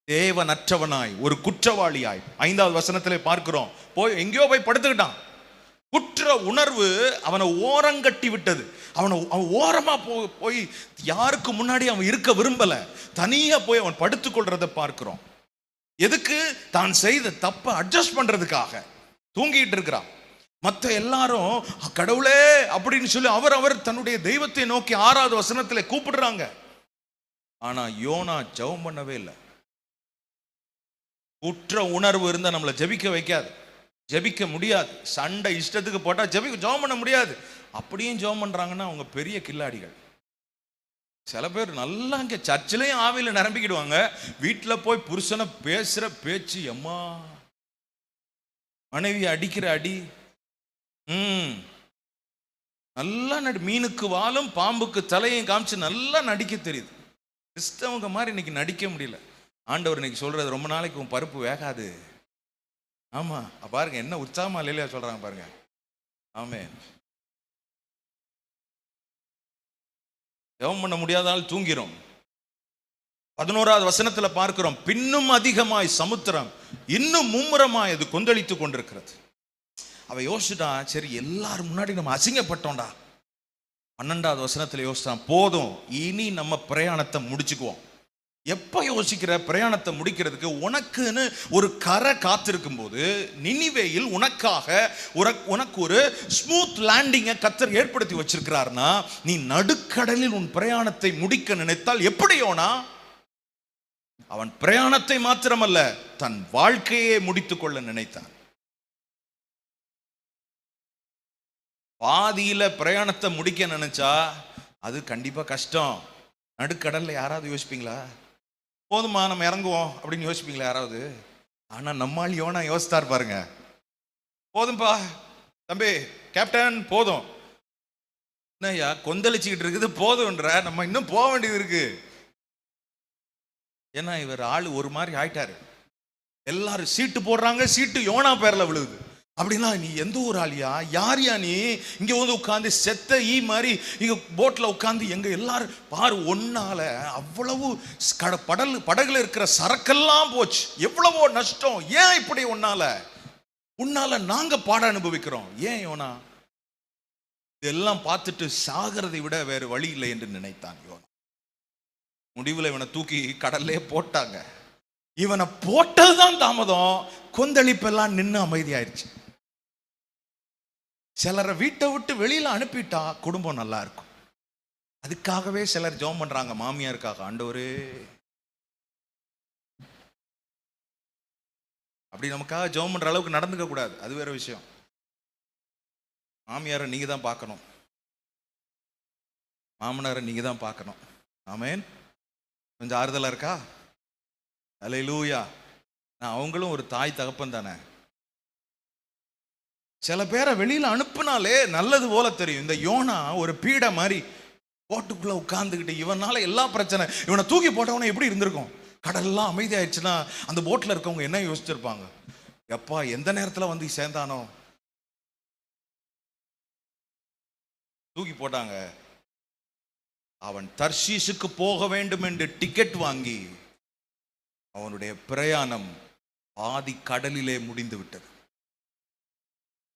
தேவனற்றவனாய், ஒரு குற்றவாளியாய். 5வது வசனத்திலே பார்க்கிறோம், போய் எங்கேயோ போய் படுத்துக்கிட்டான். குற்ற உணர்வு அவனை ஓரங்கட்டி விட்டது. அவன் ஓரமா போய் யாருக்கு முன்னாடி அவன் இருக்க விரும்பல. தனியா போய் அவன் படுத்துக் கொள்றதை பார்க்கிறோம். எதுக்கு? தான் செய்த தப்பை அட்ஜஸ்ட் பண்றதுக்காக தூங்கிட்டு இருக்கிறான். மற்ற எல்லாரும் கடவுளே அப்படின்னு சொல்லி அவர் தன்னுடைய தெய்வத்தை நோக்கி 6வது வசனத்துல கூப்பிடுறாங்க. ஆனா யோனா ஜெபம் பண்ணவே இல்லை. குற்ற உணர்வு இருந்தா நம்மளை ஜெபிக்க வைக்காது, ஜெபிக்க முடியாது. சண்டை இஷ்டத்துக்கு போட்டா ஜெபம் பண்ண முடியாது. அப்படியும் ஜெபம் பண்றாங்கன்னா அவங்க பெரிய கில்லாடிகள். சில பேர் நல்லா இங்க சர்ச்சிலையும் ஆவியில நிரம்பிக்கிடுவாங்க, வீட்டுல போய் புருஷனை பேசுற பேச்சு, அம்மா மனைவி அடிக்கிற அடி, நல்லா மீனுக்கு வாலும் பாம்புக்கு தலையும் காமிச்சு நல்லா நடிக்க தெரியுது. கிறிஸ்தவங்க மாதிரி இன்னைக்கு நடிக்க முடியல. ஆண்டவர் இன்னைக்கு சொல்றது, ரொம்ப நாளைக்கு உன் பருப்பு வேகாது. ஆமா, பாருங்க என்ன உற்சாகமா இல்லையா சொல்றாங்க பாருங்க. ஆமென். ஜெபம் பண்ண முடியாதால் தூங்கிறோம். 11வது வசனத்துல பார்க்கிறோம், பின்னும் அதிகமாய் சமுத்திரம் இன்னும் மும்முரமாய் அது கொந்தளித்து கொண்டிருக்கிறது. அவ யோசிச்சுட்டான், சரி எல்லாரும் முன்னாடி நம்ம அசிங்கப்பட்டோம்டா. 12வது வசனத்துல யோசிச்சான், போதும் இனி நம்ம பிரயாணத்தை முடிச்சுக்குவோம். எப்ப யோசிக்கிற பிரயாணத்தை முடிக்கிறதுக்கு? உனக்குன்னு ஒரு கரை காத்திருக்கும் போது, நினிவேயில் உனக்காக உனக்கு ஒரு ஸ்மூத் லேண்டிங்கை கர்த்தர் ஏற்படுத்தி வச்சிருக்கிறார்னா, நீ நடுக்கடலில் உன் பிரயாணத்தை முடிக்க நினைத்தால் எப்படி யோனா? அவன் பிரயாணத்தை மாத்திரமல்ல, தன் வாழ்க்கையை முடித்துக் கொள்ள நினைத்தான். பாதியில பிரயாணத்தை முடிக்க நினைச்சா அது கண்டிப்பா கஷ்டம். நடுக்கடல்ல யாராவது யோசிப்பீங்களா? போதுமா நம்ம இறங்குவோம் அப்படின்னு யோசிப்பீங்களா யாராவது? ஆனா நம்மால் யோனா யோசித்தார் பாருங்க. போதும்பா தம்பி கேப்டன், போதும். என்னய்யா கொந்தளிச்சுக்கிட்டு இருக்குது, போதும்ன்ற, நம்ம இன்னும் போக வேண்டியது இருக்கு. ஏன்னா இவர் ஆளு ஒரு மாதிரி ஆயிட்டாரு. எல்லாரும் சீட்டு போடுறாங்க, சீட்டு யோனா பேர்ல விழுகுது. அப்படின்னா நீ எந்த ஊர் ஆளியா, யாரியா நீ? இங்க வந்து உட்காந்து செத்த ஈ மாதிரி இங்க போட்ல உட்காந்து எங்க எல்லாரும் பாரு, ஒன்னால அவ்வளவு படகுல இருக்கிற சரக்கெல்லாம் போச்சு, எவ்வளவோ நஷ்டம். ஏன் இப்படி உன்னால நாங்க பாட அனுபவிக்கிறோம், ஏன் யோனா? இதெல்லாம் பார்த்துட்டு சாகிறதை விட வேறு வழி இல்லை என்று நினைத்தான் யோனா. முடிவுல இவனை தூக்கி கடல்லே போட்டாங்க. இவனை போட்டதுதான் தாமதம், கொந்தளிப்பெல்லாம் நின்று அமைதியாயிருச்சு. சிலரை வீட்டை விட்டு வெளியில அனுப்பிட்டா குடும்பம் நல்லா இருக்கும். அதுக்காகவே சிலர் ஜெபம் பண்றாங்க மாமியாருக்காக, ஆண்டவரே அப்படி நமக்காக ஜெபம் பண்ற அளவுக்கு நடந்துக்க கூடாது, அது வேற விஷயம். மாமியாரை நீங்க தான் பார்க்கணும், மாமனாரை நீங்க தான் பார்க்கணும். ஆமேன். கொஞ்சம் ஆறுதலா இருக்கா? அல்லேலூயா. நான் அவங்களும் ஒரு தாய் தகப்பன் தானே. சில பேரை வெளியில அனுப்புனாலே நல்லது போல தெரியும். இந்த யோனா ஒரு பீடை மாதிரி போட்டுக்குள்ள உட்கார்ந்துக்கிட்டு, இவனால எல்லா பிரச்சனை, இவனை தூக்கி போட்டவன எப்படி இருந்திருக்கும்? கடல்லாம் அமைதி ஆயிடுச்சுன்னா அந்த போட்ல இருக்கவங்க என்ன யோசிச்சிருப்பாங்க? எப்பா எந்த நேரத்துல வந்து சேர்ந்தானோ. தூக்கி போட்டாங்க. அவன் தர்ஷீஷுக்கு போக வேண்டும் என்று டிக்கெட் வாங்கி அவனுடைய பிரயாணம் பாதி கடலிலே முடிந்து விட்டது.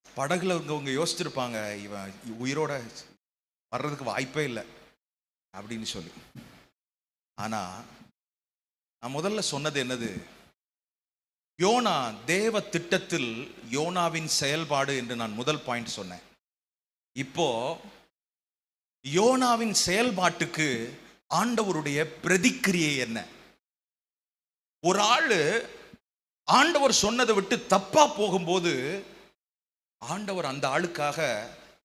படகுல அவங்க யோசிச்சிருப்பாங்க, இவன் உயிரோட வர்றதுக்கு வாய்ப்பே இல்லை அப்படின்னு சொல்லி. ஆனா நான் முதல்ல சொன்னது என்னது? யோனா தேவ திட்டத்தில் யோனாவின் செயல்பாடு என்று நான் முதல் பாயிண்ட் சொன்னேன். இப்போ யோனாவின் செயல்பாட்டுக்கு ஆண்டவருடைய பிரதிக்கிரியை என்ன? ஒரு ஆளு ஆண்டவர் சொன்னதை விட்டு தப்பா போகும்போது ஆண்டவர் அந்த ஆளுக்காக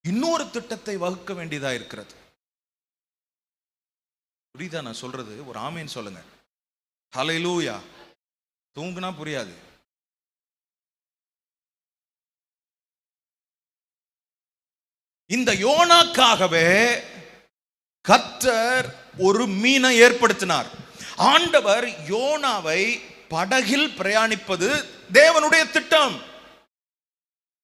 இன்னொரு திட்டத்தை வகுக்க வேண்டியதா இருக்கிறது. புரியுதா நான் சொல்றது? ஒரு ஆமேன் சொல்லுங்க. ஹல்லேலூயா. தூங்குனா புரியாது. இந்த யோனாக்காகவே கர்த்தர் ஒரு மீனை ஏற்படுத்தினார். ஆண்டவர் யோனாவை படகில் பிரயாணிப்பது தேவனுடைய திட்டம்.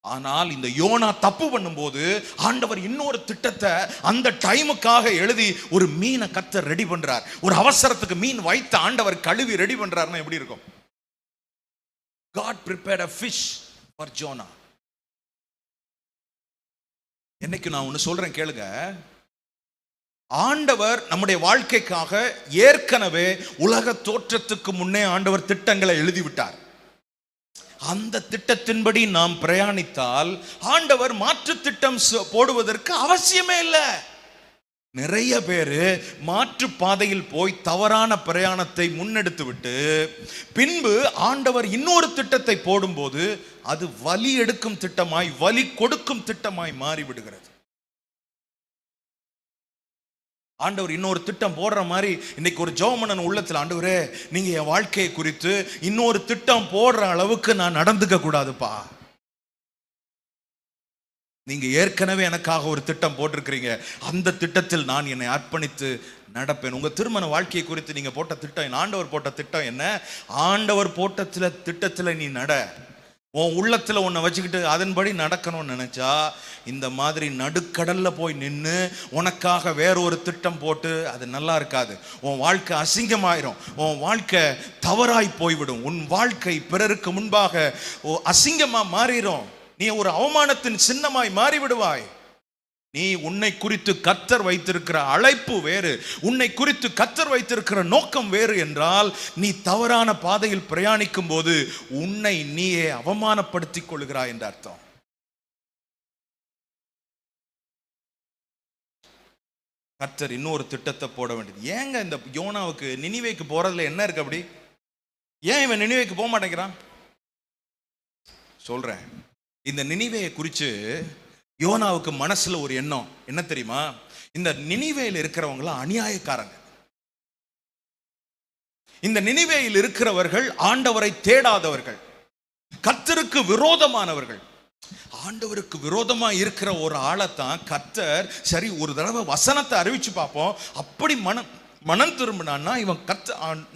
ஆனால் இந்த யோனா தப்பு பண்ணும்போது ஆண்டவர் இன்னொரு திட்டத்தை அந்த டைமுக்காக எழுதி ஒரு மீனை கர்த்தர் ரெடி பண்றார். ஒரு அவசரத்துக்கு மீன் வைத்த ஆண்டவர் கழுவி ரெடி பண்றாருன்னா எப்படி இருக்கும்? God prepared a fish for Jonah. என்னைக்கு நான் ஒன்று சொல்றேன் கேளுங்க. ஆண்டவர் நம்முடைய வாழ்க்கைக்காக ஏற்கனவே உலக தோற்றத்துக்கு முன்னே ஆண்டவர் திட்டங்களை எழுதிவிட்டார். அந்த திட்டத்தின்படி நாம் பிரயாணித்தால் ஆண்டவர் மாற்று திட்டம் போடுவதற்கு அவசியமே இல்லை. நிறைய பேரு மாற்று பாதையில் போய் தவறான பிரயாணத்தை முன்னெடுத்து விட்டு பின்பு ஆண்டவர் இன்னொரு திட்டத்தை போடும்போது அது வலி எடுக்கும் திட்டமாய், வலி கொடுக்கும் திட்டமாய் மாறிவிடுகிறது. ஆண்டவர் இன்னொரு திட்டம் போடுற மாதிரி இன்னைக்கு ஒரு ஜெபமன்னன் உள்ளத்தில், ஆண்டவரே நீங்க என் வாழ்க்கையை குறித்து இன்னொரு திட்டம் போடுற அளவுக்கு நான் நடந்துக்க கூடாதுப்பா. நீங்க ஏற்கனவே எனக்காக ஒரு திட்டம் போட்டிருக்கிறீங்க, அந்த திட்டத்தில் நான் என்னை அர்ப்பணித்து நடப்பேன். உங்க திருமண வாழ்க்கையை குறித்து நீங்க போட்ட திட்டம், ஆண்டவர் போட்ட திட்டம் என்ன? ஆண்டவர் போட்ட திட்டத்துல நீ நட. உன் உள்ளத்துல உன்னை வச்சுக்கிட்டு அதன்படி நடக்கணும்னு நினைச்சா இந்த மாதிரி நடுக்கடல்ல போய் நின்று உனக்காக வேற ஒரு திட்டம் போட்டு அது நல்லா இருக்காது. உன் வாழ்க்கை அசிங்கமாயிரும், உன் வாழ்க்கை தவறாய் போய்விடும், உன் வாழ்க்கை பிறருக்கு முன்பாக அசிங்கமா மாறிடும், நீ ஒரு அவமானத்தின் சின்னமாய் மாறிவிடுவாய். நீ உன்னை குறித்து கர்த்தர் வைத்திருக்கிற அழைப்பு வேறு, உன்னை குறித்து கர்த்தர் வைத்திருக்கிற நோக்கம் வேறு என்றால் நீ தவறான பாதையில் பிரயாணிக்கும் போது உன்னை நீயே அவமானப்படுத்திக் கொள்கிறாய் என்ற அர்த்தம். கர்த்தர் இன்னொரு திட்டத்தை போட வேண்டியது. ஏங்க இந்த யோனாவுக்கு நினிவேக்கு போறதுல என்ன இருக்கு? அப்படி ஏன் இவன் நினிவேக்கு போக மாட்டேங்கிறான்? சொல்றேன். இந்த நினிவேயை குறித்து யோனாவுக்கு மனசுல ஒரு எண்ணம் என்ன தெரியுமா? இந்த நினிவேயில் இருக்கிறவங்களாம் அநியாயக்காரங்க. இந்த நினிவேயில் இருக்கிறவர்கள் ஆண்டவரை தேடாதவர்கள், கர்த்தருக்கு விரோதமானவர்கள். ஆண்டவருக்கு விரோதமா இருக்கிற ஒரு ஆளைத்தான் கர்த்தர் சரி ஒரு தடவை வசனத்தை அறிவிச்சு பார்ப்போம், அப்படி மனம் திரும்பினான்னா இவன்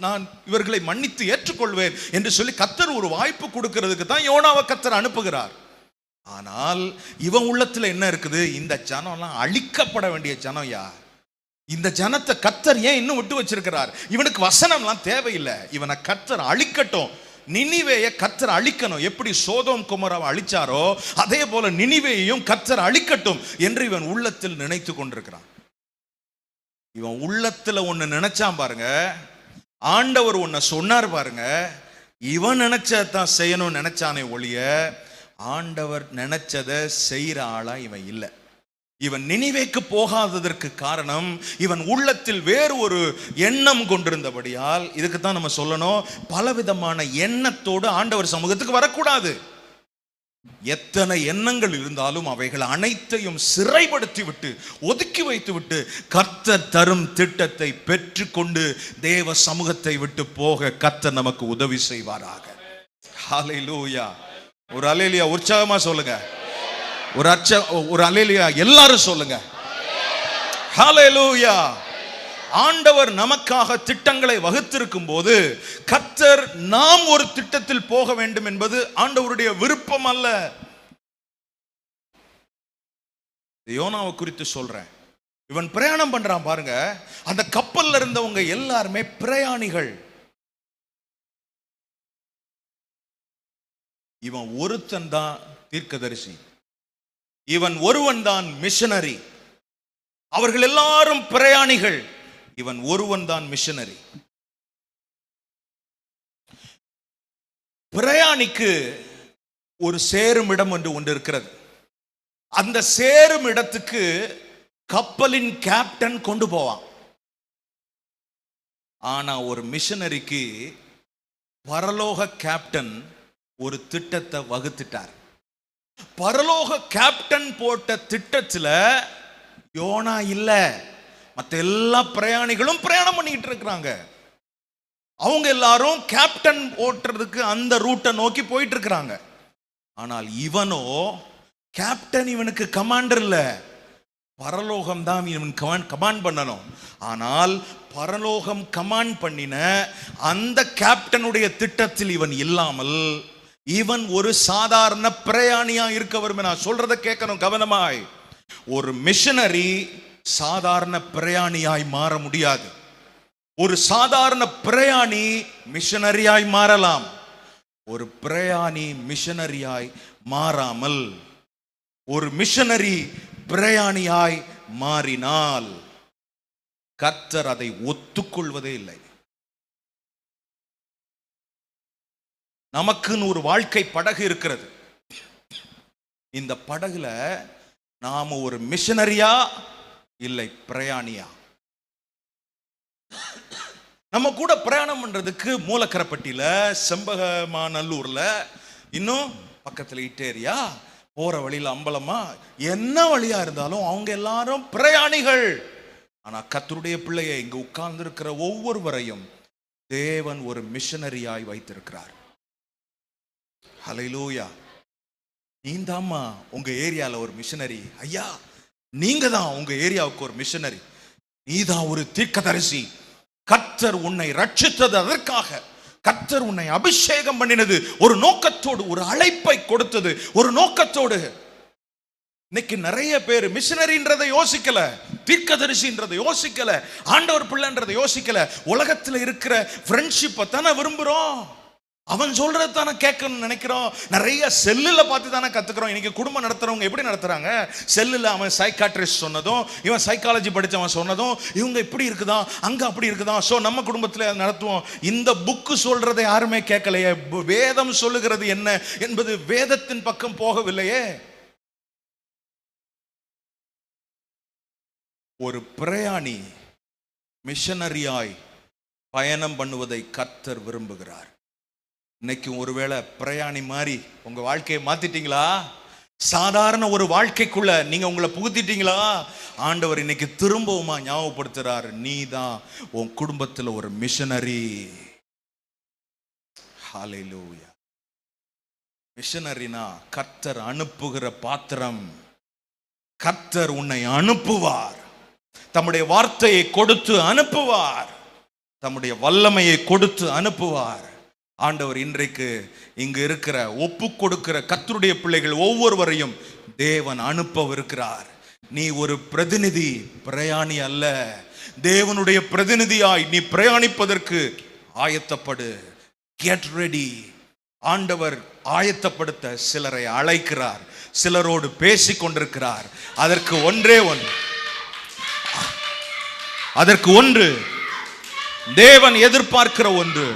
நான் இவர்களை மன்னித்து ஏற்றுக்கொள்வேன் என்று சொல்லி கர்த்தர் ஒரு வாய்ப்பு கொடுக்கிறதுக்கு தான் யோனாவை கர்த்தர் அனுப்புகிறார். ஆனால் இவன் உள்ளத்துல என்ன இருக்குது? இந்த ஜனம்லாம் அழிக்கப்பட வேண்டிய ஜனம் யா. இந்த ஜனத்தை கர்த்தர் ஏன் இன்னும் விட்டு வச்சிருக்கிறார்? இவனுக்கு வசனம்லாம் தேவையில்லை, இவனை கர்த்தர் அழிக்கட்டும். நினிவேயை கர்த்தர் அழிக்கணும். எப்படி சோதோம் குமராவை அழிச்சாரோ அதே போல நினிவேயையும் கர்த்தர் அழிக்கட்டும் என்று இவன் உள்ளத்தில் நினைத்து கொண்டிருக்கிறான். இவன் உள்ளத்துல ஒண்ணு நினைச்சான் பாருங்க, ஆண்டவர் ஒன்ன சொன்னார் பாருங்க, இவன் நினைச்சதான் செய்யணும்னு நினைச்சானே ஒழிய ஆண்டவர் நினைச்சதை செய்யற ஆளா இவன் இல்லை. இவன் நினிவேக்கு போகாததற்கு காரணம் இவன் உள்ளத்தில் வேறு ஒரு எண்ணம் கொண்டிருந்தபடியால். இதுக்கு தான் நம்ம சொல்லணும், பலவிதமான எண்ணத்தோடு ஆண்டவர் சமூகத்துக்கு வரக்கூடாது. எத்தனை எண்ணங்கள் இருந்தாலும் அவைகள் அனைத்தையும் சிறைப்படுத்தி விட்டு ஒதுக்கி வைத்து விட்டு கர்த்தர் தரும் திட்டத்தை பெற்றுக்கொண்டு தேவ சமூகத்தை விட்டு போக கர்த்தர் நமக்கு உதவி செய்வாராக. ஹல்லேலூயா. ஒரு அல்லேலூயா உற்சாகமா சொல்லுங்க. ஒரு அல்லேலூயா எல்லாரும் சொல்லுங்க. ஹல்லேலூயா. ஆண்டவர் நமக்காக திட்டங்களை வகுத்திருக்கும் போது கர்த்தர் நாம் ஒரு திட்டத்தில் போக வேண்டும் என்பது ஆண்டவருடைய விருப்பம் அல்ல. யோனாவை குறித்து சொல்றேன். இவன் பிரயாணம் பண்றான் பாருங்க. அந்த கப்பல்ல இருந்தவங்க எல்லாருமே பிரயாணிகள். இவன் ஒருத்தன் தான் தீர்க்கதரிசி, இவன் ஒருவன் தான் மிஷனரி. அவர்கள் எல்லாரும் பிரயாணிகள், இவன் ஒருவன் தான் மிஷனரி. பிரயாணிக்கு ஒரு சேரும் இடம் ஒன்று இருக்கிறது. அந்த சேரும் இடத்துக்கு கப்பலின் கேப்டன் கொண்டு போவான். ஆனா ஒரு மிஷனரிக்கு பரலோக கேப்டன் ஒரு திட்டத்தை வகுத்துட்டார். பரலோக கேப்டன் போட்ட திட்டத்துல யோனா இல்ல, மற்ற எல்லா பிரயாணிகளும் பிரயாணம் பண்ணிட்டு இருக்கிறாங்க. அவங்க எல்லாரும் கேப்டன் ஓட்டுறதுக்கு அந்த ரூட்டை நோக்கி போயிட்டு இருக்கிறாங்க. ஆனால் இவனோ கேப்டன், இவனுக்கு கமாண்டர் இல்ல, பரலோகம் தான் இவன் கமாண்ட் பண்ணணும். ஆனால் பரலோகம் கமாண்ட் பண்ணின அந்த கேப்டனுடைய திட்டத்தில் இவன் இல்லாமல் இவன் ஒரு சாதாரண பிரயாணியா இருக்க வரும். நான் சொல்றதை கேட்கணும் கவனமாய். ஒரு மிஷனரி சாதாரண பிரயாணியாய் மாற முடியாது. ஒரு சாதாரண பிரயாணி மிஷனரியாய் மாறலாம். ஒரு பிரயாணி மிஷனரியாய் மாறாமல் ஒரு மிஷனரி பிரயாணியாய் மாறினால் கர்த்தர் அதை ஒத்துக்கொள்வதே இல்லை. நமக்குன்னு ஒரு வாழ்க்கை படகு இருக்கிறது. இந்த படகுல நாம ஒரு மிஷனரியா இல்லை பிரயாணியா? நம்ம கூட பிரயாணம் பண்றதுக்கு மூலக்கரப்பட்டியில, செம்பகமாநல்லூர்ல, இன்னும் பக்கத்துல இட்டேரியா, போற வழியில அம்பலமா, என்ன வழியா இருந்தாலும் அவங்க எல்லாரும் பிரயாணிகள். ஆனா கர்த்தருடைய பிள்ளையை இங்க உட்கார்ந்து இருக்கிற ஒவ்வொருவரையும் தேவன் ஒரு மிஷனரியாய் வைத்திருக்கிறார். ஹல்லேலூயா. நீந்தாம்மா உங்க ஏரியால ஒரு மிஷனரி. ஐயா, நீங்க தான் உங்க ஏரியாவுக்கு ஒரு மிஷனரி. நீதான் ஒரு தீர்க்கதரிசி. கர்த்தர் உன்னை ரட்சித்தது அதற்காக. கர்த்தர் உன்னை அபிஷேகம் பண்ணினது ஒரு நோக்கத்தோடு, ஒரு அழைப்பை கொடுத்தது ஒரு நோக்கத்தோடு. இன்னைக்கு நிறைய பேர் மிஷனரின்றதை யோசிக்கல, தீர்க்கதரிசின்றதை யோசிக்கல, ஆண்டவர் பிள்ளைன்றதை யோசிக்கல. உலகத்துல இருக்கிற ஃப்ரெண்ட்ஷிப்பை தானே விரும்புறோம். அவன் சொல்றது தானே கேட்கணும்னு நினைக்கிறோம். நிறைய செல்லுல பார்த்து தானே கத்துக்கிறோம். இன்னைக்கு குடும்பம் நடத்துறவங்க எப்படி நடத்துறாங்க? செல்லுல அவன் சைக்காட்ரிஸ்ட் சொன்னதும், இவன் சைக்காலஜி படிச்சவன் சொன்னதும், இவங்க இப்படி இருக்குதான், அங்க அப்படி இருக்குதான், சோ நம்ம குடும்பத்துல நடத்துவோம். இந்த புக்கு சொல்றதை யாருமே கேட்கலையே. வேதம் சொல்லுகிறது என்ன என்பது வேதத்தின் பக்கம் போகவில்லையே. ஒரு பிரயாணி மிஷனரியாய் பயணம் பண்ணுவதை கர்த்தர் விரும்புகிறார். இன்னைக்கு ஒருவேளை பிரயாணி மாதிரி உங்க வாழ்க்கையை மாத்திட்டீங்களா? சாதாரண ஒரு வாழ்க்கைக்குள்ள நீங்க உங்களை புகுத்திட்டீங்களா? ஆண்டவர் இன்னைக்கு திரும்பவுமா ஞாபகப்படுத்துறாரு, நீ தான் உன் குடும்பத்துல ஒரு மிஷனரி. ஹல்லேலூயா. மிஷனரினா கர்த்தர் அனுப்புகிற பாத்திரம். கர்த்தர் உன்னை அனுப்புவார். தம்முடைய வார்த்தையை கொடுத்து அனுப்புவார். தம்முடைய வல்லமையை கொடுத்து அனுப்புவார். ஆண்டவர் இன்றைக்கு இங்கு இருக்கிற ஒப்பு கொடுக்கிற கர்த்தருடைய பிள்ளைகள் ஒவ்வொருவரையும் தேவன் அனுப்பவிருக்கிறார். நீ ஒரு பிரதிநிதி, பிரயாணி அல்ல. தேவனுடைய பிரதிநிதியாய் நீ பிரயாணிப்பதற்கு ஆயத்தப்படு. Get ready. ஆண்டவர் ஆயத்தப்படுத்த சிலரை அழைக்கிறார், சிலரோடு பேசிக் கொண்டிருக்கிறார். அதற்கு ஒன்று தேவன் எதிர்பார்க்கிற ஒன்று.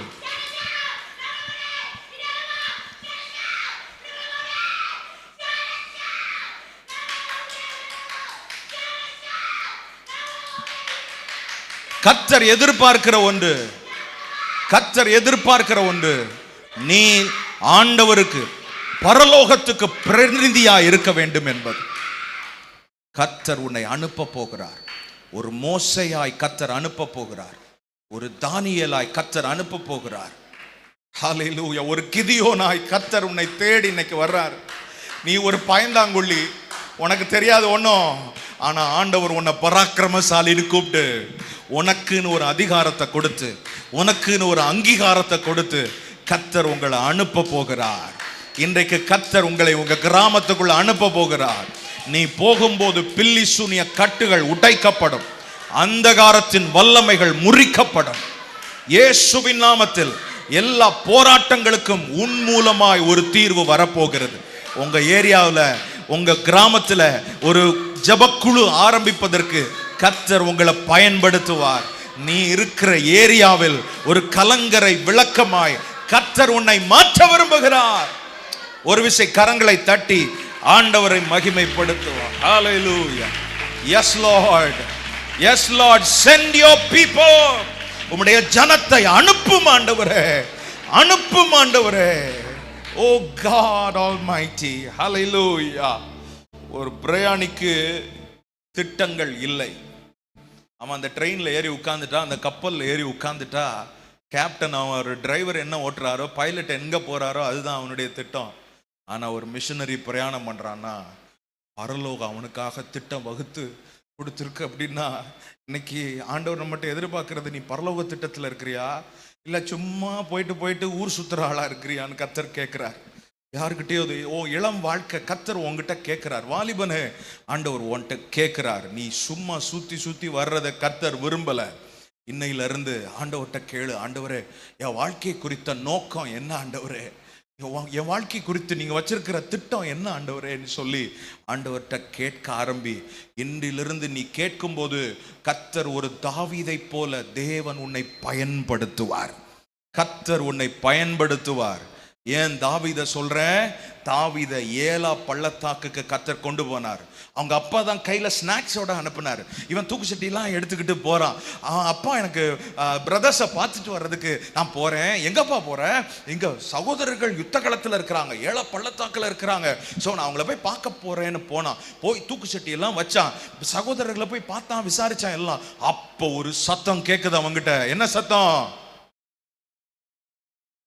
கர்த்தர் எதிர்பார்க்கிற ஒன்று. கர்த்தர் எதிர்பார்க்கிற ஒன்று. நீ ஆண்டவருக்கு பரலோகத்துக்கு பிரதிநிதியா இருக்க வேண்டும் என்பது. கர்த்தர் உன்னை அனுப்ப போகிறார். ஒரு மோசேயாய் கர்த்தர் அனுப்ப போகிறார். ஒரு தானியேலாய் கர்த்தர் அனுப்ப போகிறார். ஹல்லேலூயா. ஒரு கிதியோனாய் கர்த்தர் உன்னை தேடி இன்னைக்கு வர்றார். நீ ஒரு பயந்தாங்குள்ளி, உனக்கு தெரியாது ஒன்றும். ஆனா ஆண்டவர் உன்னை பராக்கிரமசாலின்னு கூப்பிட்டு உனக்குன்னு ஒரு அதிகாரத்தை கொடுத்து, உனக்குன்னு ஒரு அங்கீகாரத்தை கொடுத்து கர்த்தர் உங்களை அனுப்ப போகிறார். இன்றைக்கு கர்த்தர் உங்களை உங்க கிராமத்துக்குள்ள அனுப்ப போகிறார். நீ போகும்போது பில்லி சூனிய கட்டுகள் உடைக்கப்படும், அந்தகாரத்தின் வல்லமைகள் முறிக்கப்படும். இயேசுவின் நாமத்தில் எல்லா போராட்டங்களுக்கும் உன் மூலமாய் ஒரு தீர்வு வரப்போகிறது. உங்க ஏரியாவில், உங்க கிராமத்தில் ஒரு ஜெபக்குழு ஆரம்பிப்பதற்கு கர்த்தர் உங்களை பயன்படுத்துவார். நீ இருக்கிற ஏரியாவில் ஒரு கலங்கரை விளக்கமாய் கர்த்தர் உன்னை மாற்ற விரும்புகிறார். ஒரு விசை கரங்களை தட்டி ஆண்டவரை மகிமைப்படுத்துவார். ஹல்லேலூயா. Yes Lord. Yes Lord, send your people. உம்முடைய ஜனத்தை அனுப்பும் ஆண்டவரே, அனுப்பும் ஆண்டவரே. ஓ God Almighty. Hallelujah. ஒரு பிரயாணிக்கு திட்டங்கள் இல்லை. அவன் அந்த ட்ரெயின்ல ஏறி உட்கார்ந்துட்டா, அந்த கப்பல்ல ஏறி உட்கார்ந்துட்டா, கேப்டன் அவன் ஒரு டிரைவர் என்ன ஓட்டுறாரோ, பைலட் எங்க போறாரோ அதுதான் அவனுடைய திட்டம். ஆனா ஒரு மிஷனரி பிரயாணம் பண்றான்னா பரலோகம் அவனுக்காக திட்டம் வகுத்து கொடுத்துருக்கு. அப்படின்னா இன்னைக்கு ஆண்டவர் நம்மகிட்ட எதிர்பார்க்கறது, நீ பரலோக திட்டத்தில் இருக்கிறியா இல்லை சும்மா போயிட்டு போயிட்டு ஊர் சுத்துற ஆளா இருக்கிறியான்னு கர்த்தர் கேட்கிறார். யாருக்கிட்டயோ ஓ இளம் வாழ்க்கை கர்த்தர் உங்ககிட்ட கேட்கிறார். வாலிபனே, ஆண்டவர் உன்கிட்ட கேட்கிறார். நீ சும்மா சுத்தி சுத்தி வர்றதை கர்த்தர் விரும்பல. இன்னையில இருந்து ஆண்டவர்கிட்ட கேளு, ஆண்டவரே என் வாழ்க்கை குறித்த நோக்கம் என்ன ஆண்டவரே, என் வாழ்க்கை குறித்து நீங்க வச்சிருக்கிற திட்டம் என்ன ஆண்டவரேன்னு சொல்லி ஆண்டவர்கிட்ட கேட்க ஆரம்பி. இன்றிலிருந்து நீ கேட்கும் போது கர்த்தர் ஒரு தாவீதை போல தேவன் உன்னை பயன்படுத்துவார். கர்த்தர் உன்னை பயன்படுத்துவார். ஏன் தாவீதை சொல்றேன்? தாவீதை ஏலா பள்ளத்தாக்குக்கு கர்த்தர் கொண்டு போனார். அவங்க அப்பா தான் கையில் ஸ்நாக்ஸோட அனுப்புனார். இவன் தூக்கு சட்டிலாம் எடுத்துக்கிட்டு போகிறான். அப்பா எனக்கு பிரதர்ஸை பார்த்துட்டு வர்றதுக்கு நான் போகிறேன். எங்கப்பா போகிறேன்? இங்கே சகோதரர்கள் யுத்த களத்தில் இருக்கிறாங்க, ஏழை பள்ளத்தாக்கில் இருக்கிறாங்க. ஸோ நான் அவங்கள போய் பார்க்க போகிறேன்னு போனான். போய் தூக்கு சட்டியெல்லாம் வச்சான். சகோதரர்களை போய் பார்த்தான், விசாரித்தான் எல்லாம். அப்போ ஒரு சத்தம் கேட்குது அவங்ககிட்ட. என்ன சத்தம்?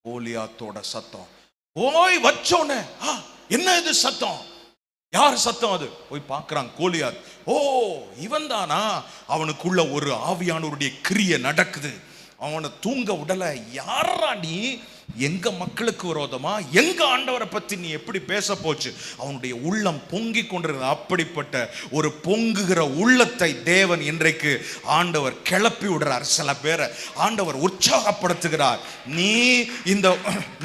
கோலியாத்தோட சத்தம். போய் வச்சோன்னு என்ன இது சத்தம்? யார் சத்தம் அது? போய் பார்க்கறான். கோலியாத். ஓ இவன் தானா? அவனுக்குள்ள ஒரு ஆவியானவருடைய கிரியை நடக்குது. அவனை தூங்க உடல. யாரா நீ? எங்க மக்களுக்கு விரோதமா எங்க ஆண்டவரை பத்தி நீ எப்படி பேச போச்சு? அவனுடைய உள்ளம் பொங்கி கொண்டிருந்த அப்படிப்பட்ட ஒரு பொங்குகிற உள்ளத்தை தேவன் இன்றைக்கு ஆண்டவர் கிளப்பி விடுறார். சில பேரை ஆண்டவர் உற்சாகப்படுத்துகிறார்.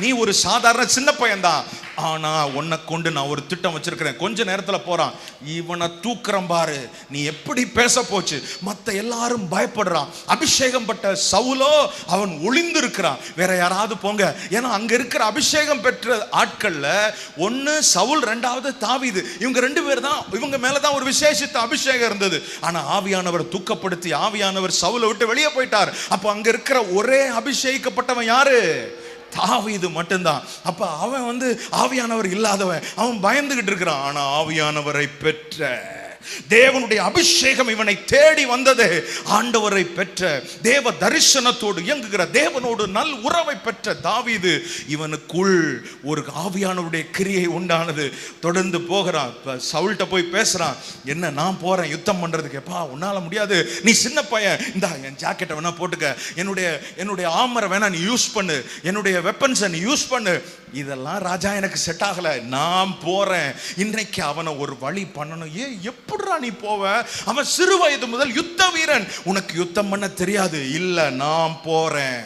நீ ஒரு சாதாரண சின்ன பையன்தான், ஆனா உன்னை கொண்டு நான் ஒரு திட்டம் வச்சிருக்கிறேன். கொஞ்ச நேரத்துல போறான், இவனை தூக்குறேன் பாரு, நீ எப்படி பேச போச்சு. மத்த எல்லாரும் பயப்படுறான். அபிஷேகம் பட்ட சவுலோ அவன் ஒளிந்து இருக்கிறான். வேற யாராவது போங்க. ஏன்னா அங்க இருக்கிற அபிஷேகம் பெற்ற ஆட்கள்ல ஒன்னு சவுல், ரெண்டாவது தாவீது. இவங்க ரெண்டு பேர் தான், இவங்க மேலதான் ஒரு விசேஷித்த அபிஷேகம் இருந்தது. ஆனா ஆவியானவர் தூக்கப்படுத்தி ஆவியானவர் சவுலை விட்டு வெளியே போயிட்டார். அப்ப அங்க இருக்கிற ஒரே அபிஷேகிக்கப்பட்டவன் யாரு? தாவீது மட்டும்தான். அப்ப அவன் ஆவியானவர் இல்லாதவன், அவன் பயந்துகிட்டு இருக்கிறான். ஆனா ஆவியானவரை பெற்ற தேவனுடைய அபிஷேகம் இவனை தேடி வந்தது. ஆண்டவரை பெற்ற தேவ தரிசனத்தோடு இயங்குகிற தேவனோடு நல் உறவை பெற்ற தாவீது, இவனுக்குள் ஒரு ஆவியானவருடைய கிரியை உண்டானது. தொடர்ந்து போகிறான். சவுல்கிட்ட போய் பேசுறான். என்ன நான் போறேன் யுத்தம் பண்றதுக்கு. எப்பா உன்னால முடியாது, நீ சின்ன பையன், இந்த என் ஜாக்கெட்டை வேணா போட்டுக்க, என்னுடைய ஆமரை வேணா நீ யூஸ் பண்ணு, என்னுடைய வெப்பன்ஸை நீ யூஸ் பண்ணு. இதெல்லாம் ராஜா எனக்கு செட் ஆகல, நான் போறேன். இன்றைக்கு அவனை ஒரு வழி பண்ணணும். எப்படிடா நீ போவ? அவன் சிறு வயது முதல் யுத்த வீரன். உனக்கு யுத்தம் பண்ண தெரியாது. இல்ல நான் போறேன்.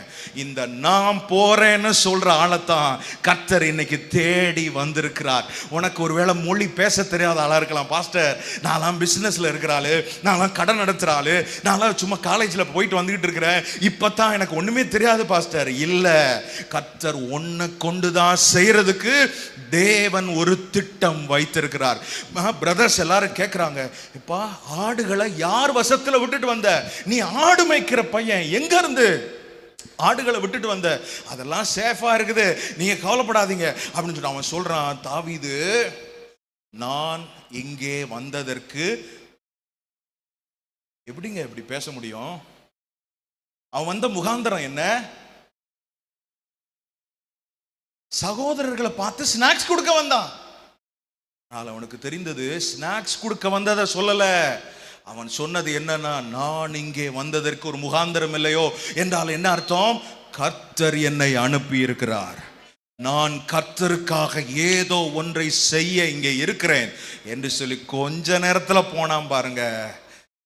இந்த நான் போறேன்னு சொல்ற ஆளத்தான் கர்த்தர் இன்னைக்கு தேடி வந்திருக்கிறார். உனக்கு ஒருவேளை மொழி பேச தெரியாத ஆளா இருக்கலாம். பாஸ்டர் நான்லாம் பிசினஸ்ல இருக்கிறாளு, நான்லாம் கடன் நடத்துறாளு, நான்லாம் சும்மா காலேஜ்ல போயிட்டு வந்துகிட்டு இருக்கிறேன், இப்பதான் எனக்கு ஒண்ணுமே தெரியாது பாஸ்டர். இல்ல, கர்த்தர் ஒன்ன கொண்டுதான் செய்யறதுக்கு தேவன் ஒரு திட்டம் வைத்திருக்கிறார். பிரதர்ஸ் எல்லாரும் கேட்கிறாங்க, இப்பா ஆடுகளை யார் வசத்துல விட்டுட்டு வந்த? நீ ஆடு மேய்க்கிற பையன், எங்க இருந்து? ஆடுகளை விட்டுட்டு வந்த, அதெல்லாம் சேஃபா இருக்குது, நீங்க கவலைப்படாதீங்க அப்படின்னு சொல்லிட்டு அவன் சொல்றான், தாவீது நான் இங்கே வந்ததற்கு. எப்படிங்க இப்படி பேச முடியும்? அவன் வந்த முகாந்திரம் என்ன? சகோதரர்களை பார்த்து ஸ்நாக்ஸ் கொடுக்க வந்தான். அவனுக்கு தெரிந்தது ஸ்நாக்ஸ் கொடுக்க வந்ததை சொல்லல. அவன் சொன்னது என்னன்னா, நான் இங்கே வந்ததற்கு ஒரு முகாந்திரம் இல்லையோ என்றால் என்ன அர்த்தம்? கர்த்தர் என்னை அனுப்பி இருக்கிறார், நான் கர்த்தருக்காக ஏதோ ஒன்றை செய்ய இங்கே இருக்கிறேன் என்று சொல்லி கொஞ்ச நேரத்துல போனான் பாருங்க,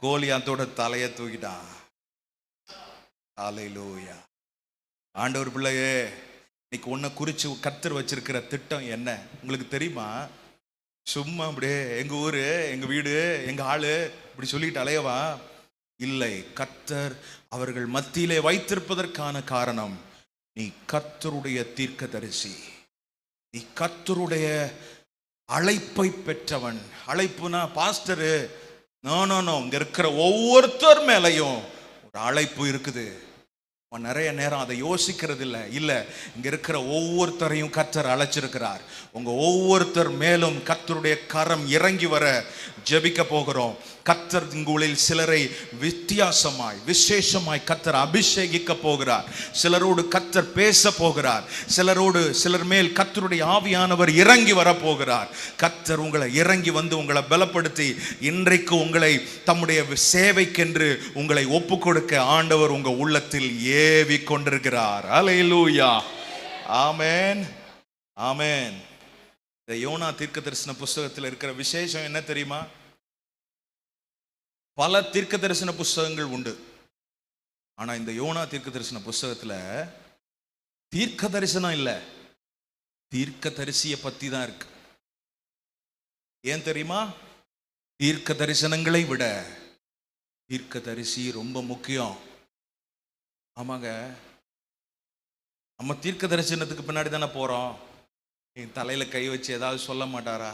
கோலியாத்தோட தலையை தூக்கிட்டான். ஹல்லேலூயா. ஆண்டவர் பிள்ளையே, இன்னைக்கு உன்னை குறிச்சு கர்த்தர் வச்சிருக்கிற திட்டம் என்ன உங்களுக்கு தெரியுமா? சும்மா அப்படியே எங்க ஊரு, எங்க வீடு, எங்க ஆளு இப்படி சொல்லிட்டு அலையவா? இல்லை. கர்த்தர் அவர்கள் மத்தியிலே வைத்திருப்பதற்கான காரணம், நீ கர்த்தருடைய தீர்க்கதரிசி, நீ கர்த்தருடைய அழைப்பை பெற்றவன். அழைப்புனா பாஸ்டரு, நோ நோ நோ. இங்க இருக்கிற ஒவ்வொருத்தர் மேலையும் ஒரு அழைப்பு இருக்குது. நிறைய நேரம் அதை யோசிக்கிறது இல்ல. இங்க இருக்கிற ஒவ்வொருத்தரையும் கர்த்தர் அழைச்சிருக்கிறார். உங்க ஒவ்வொருத்தர் மேலும் கர்த்தருடைய கரம் இறங்கி வர ஜெபிக்க போகிறோம். கர்த்தர் உங்களில் சிலரை வித்தியாசமாய் விசேஷமாய் கர்த்தர் அபிஷேகிக்க போகிறார். சிலரோடு கர்த்தர் பேச போகிறார். சிலர் மேல் கர்த்தருடைய ஆவியானவர் இறங்கி வர போகிறார். கர்த்தர் உங்களை இறங்கி வந்து உங்களை பலப்படுத்தி இன்றைக்கு உங்களை தம்முடைய சேவைக்கென்று உங்களை ஒப்பு கொடுக்க ஆண்டவர் உங்க உள்ளத்தில் ஏவி கொண்டிருக்கிறார். அல்லேலூயா. ஆமென், ஆமென். இந்த யோனா தீர்க்கதரிசன புஸ்தகத்தில் இருக்கிற விசேஷம் என்ன தெரியுமா? பல தீர்க்க தரிசன புஸ்தகங்கள் உண்டு. ஆனா இந்த யோனா தீர்க்க தரிசன புஸ்தகத்துல தீர்க்க தரிசனம் இல்ல, தீர்க்க தரிசியை பத்தி தான் இருக்கு. ஏன் தெரியுமா? தீர்க்க தரிசனங்களை விட தீர்க்க தரிசி ரொம்ப முக்கியம். ஆமாங்க, நம்ம தீர்க்க தரிசனத்துக்கு பின்னாடி தானே போறோம். என் தலையில கை வச்சு ஏதாவது சொல்ல மாட்டாரா?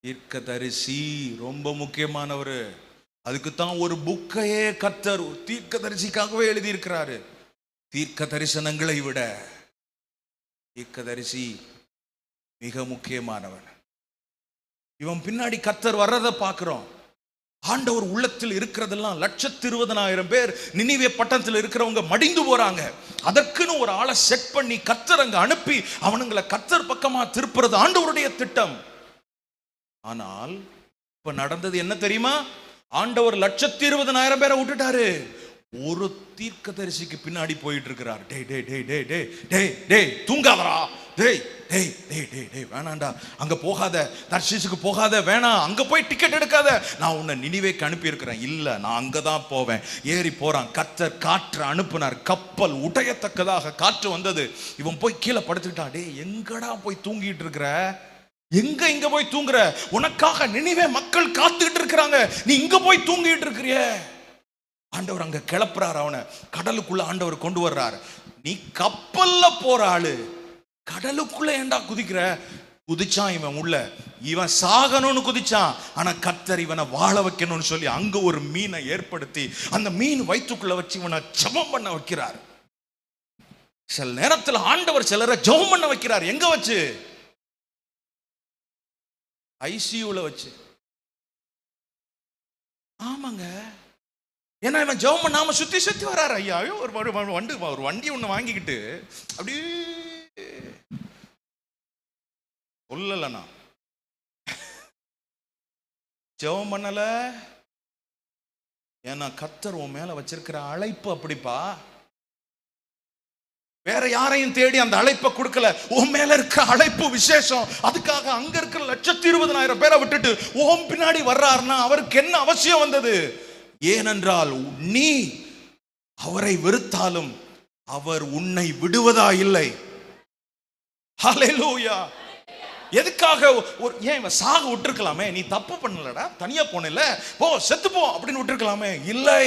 தீர்க்க தரிசி ரொம்ப முக்கியமானவர். அதுக்குத்தான் ஒரு புக்கையே கர்த்தர் தீர்க்க தரிசிக்காகவே எழுதி இருக்கிறாரு. தீர்க்க தரிசனங்களை விட தீர்க்க தரிசி மிக முக்கியமானவன். இவன் பின்னாடி கர்த்தர் வர்றதை பார்க்கிறோம். ஆண்டவர் உள்ளத்தில் இருக்கிறதெல்லாம் 120,000 பேர் நினிவே பட்டணத்தில் இருக்கிறவங்க மடிந்து போறாங்க. அதற்குன்னு ஒரு ஆளை செட் பண்ணி கர்த்தர் அங்க அனுப்பி அவனுங்களை கர்த்தர் பக்கமா திருப்புறது ஆண்டவருடைய திட்டம். ஆனால் இப்ப நடந்தது என்ன தெரியுமா? ஆண்டவர் 120,000 பேரை விட்டுட்டாரு. ஒரு தீர்க்க தரிசிக்கு பின்னாடி போயிட்டு இருக்கிறார். டேய் டேய் டேய் டேய் டேய் டேய் டேய் தூங்காதடா, டேய் டேய் டேய் டேய் டேய் வேணாண்டா, அங்க போகாத, தர்ஷீசுக்கு போகாத, வேணாம், அங்க போய் டிக்கெட் எடுக்காத, நான் உன்னை நினிவேக்கு அனுப்பி இருக்கிறேன். இல்ல, நான் அங்கதான் போவேன். ஏறி போறான். கர்த்தர் காற்று அனுப்புனார். கப்பல் உடையத்தக்கதாக காற்று வந்தது. இவன் போய் கீழே படுத்துக்கிட்டான். டேய் எங்கடா போய் தூங்கிட்டு இருக்கிற? இங்க போய் தூங்குற? உனக்காக நினிவே மக்கள் காத்துக்கிட்டு இருக்கிறாங்க, நீ இங்க போய் தூங்கிட்டு இருக்கிறிய? ஆண்டவர் அங்க கிளப்புறாரு. அவனை கடலுக்குள்ள ஆண்டவர் கொண்டு வர்றாரு. நீ கப்பல்ல போற ஆளு, கடலுக்குள்ள ஏண்டா குதிக்கிற? குதிச்சான் இவன் உள்ள. இவன் சாகணும்னு குதிச்சான். ஆனா கர்த்தர் இவனை வாழ வைக்கணும்னு சொல்லி அங்க ஒரு மீனை ஏற்படுத்தி அந்த மீன் வயிற்றுக்குள்ள வச்சு இவனை ஜெபம் பண்ண வைக்கிறார். சில நேரத்தில் ஆண்டவர் சிலரை ஜெபம் பண்ண வைக்கிறார். எங்க வச்சு? ஐசியூல வச்சு. ஆமாங்க, ஏன்னா இவன் ஜெபம் பண்ணாம சுத்தி சுத்தி வராரு. ஐயா, ஒரு வண்டி ஒண்ணு வாங்கிக்கிட்டு அப்படியே சொல்லலண்ணா ஜெபம் பண்ணல. ஏன்னா கர்த்தர் உன் மேல வச்சிருக்கிற அழைப்பு அப்படிப்பா. வேற யாரையும் தேடி அந்த அழைப்பை கொடுக்கல. உன் மேல இருக்கிற அழைப்பு விசேஷம். அதுக்காக அங்க இருக்கிற 120,000 பேரை விட்டுட்டு உன் பின்னாடி வர்றாருன்னா அவருக்கு என்ன அவசியம் வந்தது? ஏனென்றால் நீ அவரை வெறுத்தாலும் அவர் உன்னை விடுவதா இல்லை. ஹல்லேலூயா. எதுக்காக? ஏன் இவன் சாக விட்டுருக்கலாமே? நீ தப்பு பண்ணலடா, தனியா போனல, போ செத்து போ அப்படின்னு விட்டுருக்கலாமே. இல்லை,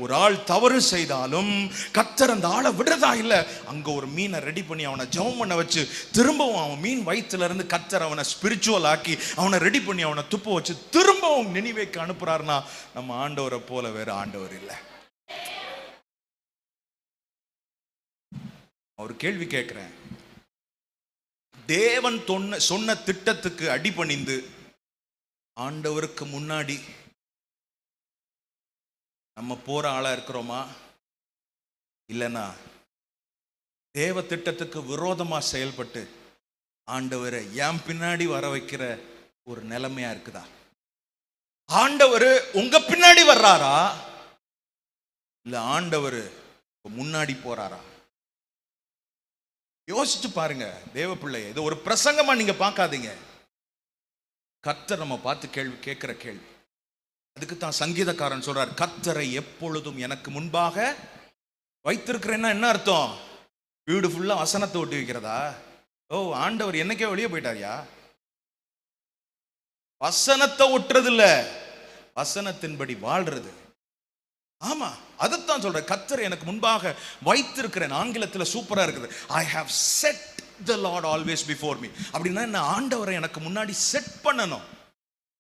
ஒரு ஆள் தவறு செய்தாலும் கர்த்தர் அந்த ஆளை விடுறதா இல்லை. அங்க ஒரு மீனை ரெடி பண்ணி அவனை ஜெபம் பண்ண வச்சு திரும்பவும் அவன் மீன் வயிற்றுல இருந்து கர்த்தர் அவனை ஸ்பிரிச்சுவல் ஆக்கி அவனை ரெடி பண்ணி அவனை துப்ப வச்சு திரும்பவும் நினிவேக்கு அனுப்புறாருன்னா நம்ம ஆண்டவரை போல வேற ஆண்டவர் இல்லை. ஒரு கேள்வி கேட்கிறேன். தேவன் சொன்ன திட்டத்துக்கு அடிபணிந்து ஆண்டவருக்கு முன்னாடி நம்ம போற ஆளா இருக்கிறோமா? இல்லைன்னா தேவ திட்டத்துக்கு விரோதமா செயல்பட்டு ஆண்டவரை என் பின்னாடி வர வைக்கிற ஒரு நிலைமையா இருக்குதா? ஆண்டவர் உங்க பின்னாடி வர்றாரா, இல்ல ஆண்டவர் முன்னாடி போறாரா? யோசிச்சு பாருங்க தேவ பிள்ளைய. இது ஒரு பிரசங்கமா நீங்க பார்க்காதீங்க. கர்த்தர் நம்ம பார்த்து கேள்வி கேட்கிற கேள்வி. அதுக்கு தான் சங்கீதக்காரன் சொல்றார், கர்த்தரை எப்பொழுதும் எனக்கு முன்பாக வைத்திருக்கிறேன்னா என்ன அர்த்தம்? வீடு ஃபுல்லா வசனத்தை ஒட்டி வைக்கிறதா? ஓ, ஆண்டவர் என்னைக்கே வெளியே போயிட்டாரியா? வசனத்தை ஒட்டுறது இல்ல, வசனத்தின்படி வாழ்றது. ஆமா, அதைத்தான் சொல்ற. கர்த்தர் எனக்கு முன்பாக வைத்திருக்கிறேன். ஆங்கிலத்தில் சூப்பரா இருக்குது, I have set the Lord always before me. அப்படின்னா என்ன? ஆண்டவரை எனக்கு முன்னாடி செட் பண்ணணும்.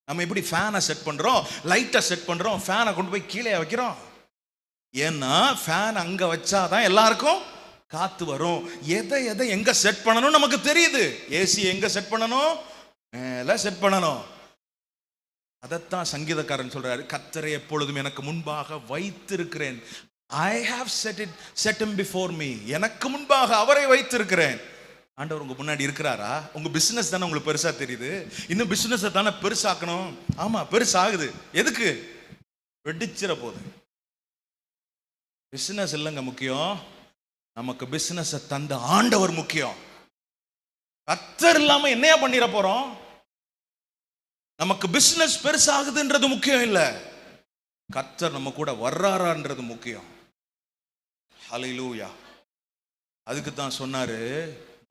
நம்ம எப்படி ஃபேனை செட் பண்றோம், லைட்டை செட் பண்றோம், ஃபேனை கொண்டு போய் கீழே வைக்கிறோம். ஏன்னா ஃபேன் அங்க வச்சாதான் எல்லாருக்கும் காத்து வரும். எதை எதை எங்க செட் பண்ணணும் நமக்கு தெரியுது. ஏசி எங்க செட் பண்ணணும்? மேல செட் பண்ணணும். அதைத்தான் சங்கீதக்காரன் சொல்றாரு, கர்த்தரை எப்பொழுதும் எனக்கு முன்பாக வைத்திருக்கிறேன். I have set him before me. எனக்கு முன்பாக அவரை வைத்திருக்கிறேன். ஆண்டவர் உங்க முன்னாடி இருக்கிறாரா? உங்க பிசினஸ் தானே உங்களுக்கு பெருசா தெரியுது. இன்னும் பிசினஸ் தானே பெருசாக்கணும். ஆமா, பெருசாகுது. எதுக்கு? வெடிச்சிட போகுது. பிசினஸ் இல்லைங்க முக்கியம், நமக்கு பிசினஸ் தந்த ஆண்டவர் முக்கியம். கர்த்தர் இல்லாம என்னையா பண்ணிட போறோம்? நமக்கு பிசினஸ் பெருசாகுதுன்றது முக்கியம் இல்ல, கர்த்தர் நம்ம கூட வர்றாரான்றது முக்கியம். ஹல்லேலூயா. அதுக்கு தான் சொன்னாரு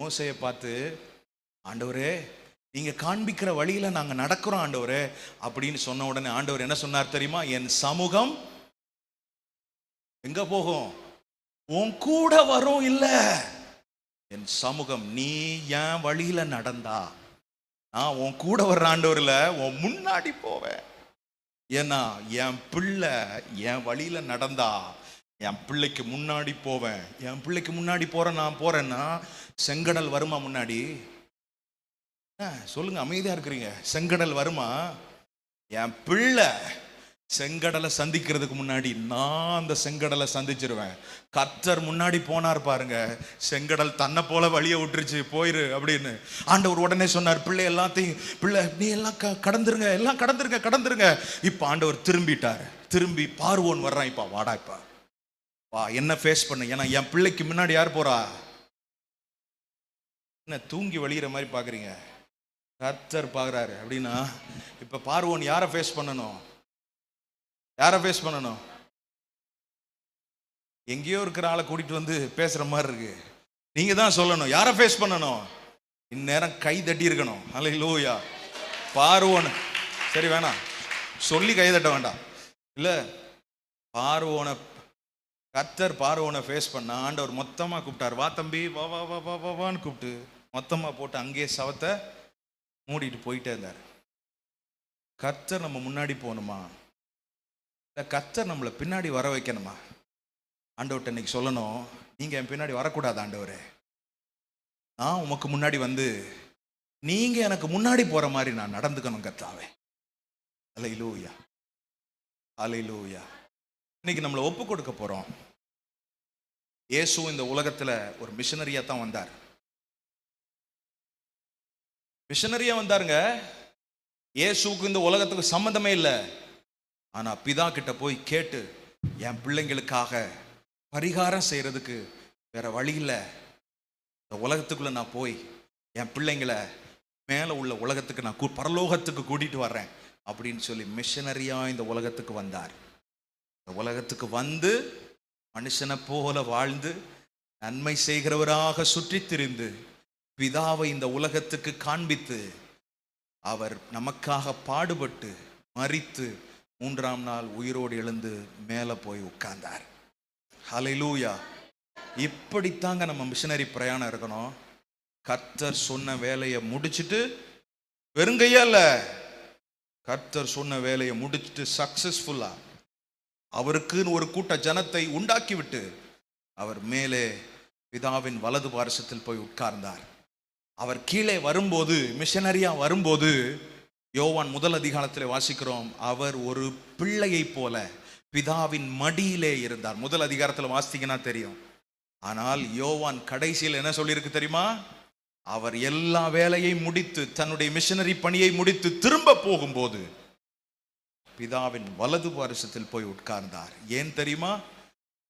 மோசேயை பார்த்து, ஆண்டவரே நீங்க காண்பிக்கிற வழியில நாங்க நடக்கிறோம் ஆண்டவரே அப்படின்னு சொன்ன உடனே ஆண்டவர் என்ன சொன்னார் தெரியுமா? என் சமூகம் எங்க போகும்? உன் கூட வரும். இல்ல, என் சமூகம் நீ என் வழியில நடந்தா நான் உன் கூட வர்ற ஆண்டவர்ல உன் முன்னாடி போவேன். ஏன்னா என் பிள்ளை என் வழியில நடந்தா என் பிள்ளைக்கு முன்னாடி போவேன். என் பிள்ளைக்கு முன்னாடி நான் போறேன்னா செங்கடல் வருமா முன்னாடி? சொல்லுங்க, அமைதியா இருக்கிறீங்க. செங்கடல் வருமா? என் பிள்ளை செங்கடலை சந்திக்கிறதுக்கு முன்னாடி நான் அந்த செங்கடலை சந்திச்சிருவேன். கர்த்தர் முன்னாடி போனார் பாருங்க, செங்கடல் தன்னை போல வழியை விட்டுருச்சு, போயிரு அப்படின்னு. ஆண்டவர் உடனே சொன்னார், பிள்ளை எல்லாத்தையும், பிள்ளை நீ எல்லாம் கடந்துருங்க, எல்லாம் கடந்துருங்க. இப்ப ஆண்டவர் திரும்பிட்டார். திரும்பி பார்வோன் வர்றான். இப்ப வாடா, இப்ப வா, என்ன ஃபேஸ் பண்ணு. ஏன்னா என் பிள்ளைக்கு முன்னாடி யார் போறா? என்ன தூங்கி வழிகிற மாதிரி பாக்குறீங்க? கர்த்தர் பாக்குறாரு. அப்படின்னா இப்ப பார்வோன் யாரை ஃபேஸ் பண்ணணும்? யாரை ஃபேஸ் பண்ணணும்? எங்கேயோ இருக்கிற ஆளை கூட்டிட்டு வந்து பேசுற மாதிரி இருக்கு. நீங்க தான் சொல்லணும் யாரை ஃபேஸ் பண்ணணும். இந்நேரம் கை தட்டி இருக்கணும். ஹல்லேலூயா. பார்வோன் சரி வேணாம், சொல்லி கை தட்ட வேண்டாம். இல்ல, பார்வோனை கர்த்தர் பார்வோனை ஃபேஸ் பண்ண ஆண்டவர் மொத்தமா கூப்பிட்டார். வா தம்பி, வா வா வா வா வான்னு கூப்பிட்டு மொத்தமா போட்டு அங்கேயே சவத்தை மூடிட்டு போயிட்டே இருந்தார். கர்த்தர் நம்ம முன்னாடி போகணுமா, இல்லை கர்த்தர் நம்மளை பின்னாடி வர வைக்கணுமா? ஆண்டவர்கிட்ட இன்னைக்கு சொல்லணும், நீங்க என் பின்னாடி வரக்கூடாது ஆண்டவரே, நான் உமக்கு முன்னாடி வந்து நீங்க எனக்கு முன்னாடி போற மாதிரி நான் நடந்துக்கணும் கர்த்தாவே. அல்லேலூயா, அல்லேலூயா. இன்னைக்கு நம்மளை ஒப்பு கொடுக்க போறோம். இயேசு இந்த உலகத்துல ஒரு மிஷனரியா தான் வந்தார். மிஷனரியா வந்தாருங்க. இயேசுக்கு இந்த உலகத்துக்கு சம்பந்தமே இல்லை. ஆனா பிதா கிட்ட போய் கேட்டு, என் பிள்ளைங்களுக்காக பரிகாரம் செய்யறதுக்கு வேற வழி இல்லை, இந்த உலகத்துக்குள்ள நான் போய் என் பிள்ளைங்களை மேல உள்ள உலகத்துக்கு நான் பரலோகத்துக்கு கூட்டிட்டு வர்றேன் அப்படின்னு சொல்லி மிஷனரியா இந்த உலகத்துக்கு வந்தார். இந்த உலகத்துக்கு வந்து மனுஷனை போல வாழ்ந்து நன்மை செய்கிறவராக சுற்றி திரிந்து பிதாவை இந்த உலகத்துக்கு காண்பித்து அவர் நமக்காக பாடுபட்டு மரித்து 3ஆம் நாள் உயிரோடு எழுந்து மேலே போய் உட்கார்ந்தார். ஹல்லேலூயா. இப்படித்தாங்க நம்ம மிஷனரி பிரயாணம் இருக்கணும். கர்த்தர் சொன்ன வேலையை முடிச்சுட்டு, வெறுங்கையா இல்ல, கர்த்தர் சொன்ன வேலையை முடிச்சுட்டு சக்சஸ்ஃபுல்லா அவருக்குன்னு ஒரு கூட்ட ஜனத்தை உண்டாக்கி விட்டு அவர் மேலே பிதாவின் வலது பார்சத்தில் போய் உட்கார்ந்தார். அவர் கீழே வரும்போது, மிஷனரியா வரும்போது, யோவான் முதல் அதிகாரத்தில் வாசிக்கிறோம், அவர் ஒரு பிள்ளையை போல பிதாவின் மடியிலே இருந்தார். முதல் அதிகாரத்தில் வாசித்தீங்கன்னா தெரியும். ஆனால் யோவான் கடைசியில் என்ன சொல்லியிருக்கு தெரியுமா? அவர் எல்லா வேலையை முடித்து, தன்னுடைய மிஷனரி பணியை முடித்து திரும்ப போகும்போது பிதாவின் வலது பார்சத்தில் போய் உட்கார்ந்தார். ஏன் தெரியுமா?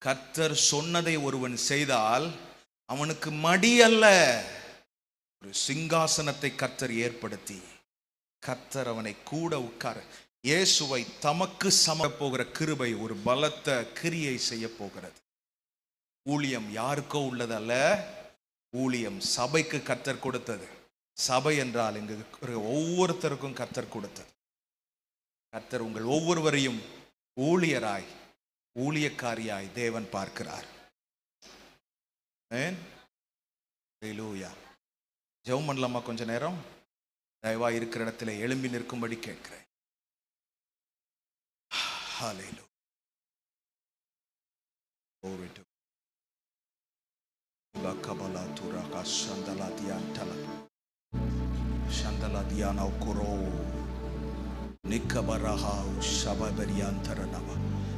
கர்த்தர் சொன்னதை ஒருவன் செய்தால் அவனுக்கு மடி அல்ல, ஒரு சிங்காசனத்தை கர்த்தர் ஏற்படுத்தி கர்த்தர் அவனை கூட உட்கார, இயேசுவை தமக்கு சம போகிற கிருபை ஒரு பலத்த கிரியை செய்ய போகிறது. ஊழியம் யாருக்கோ உள்ளதல்ல, ஊழியம் சபைக்கு கர்த்தர் கொடுத்தது. சபை என்றால் இங்கு ஒவ்வொருத்தருக்கும் கர்த்தர் கொடுத்தது. கர்த்தர் உங்கள் ஒவ்வொருவரையும் ஊழியராய், ஊழியக்காரியாய் தேவன் பார்க்கிறார். ஜெபம் பண்ணலாமா? கொஞ்ச நேரம் தயவா இருக்கிற இடத்துல எழும்பி நிற்கும்படி கேட்கிறேன்.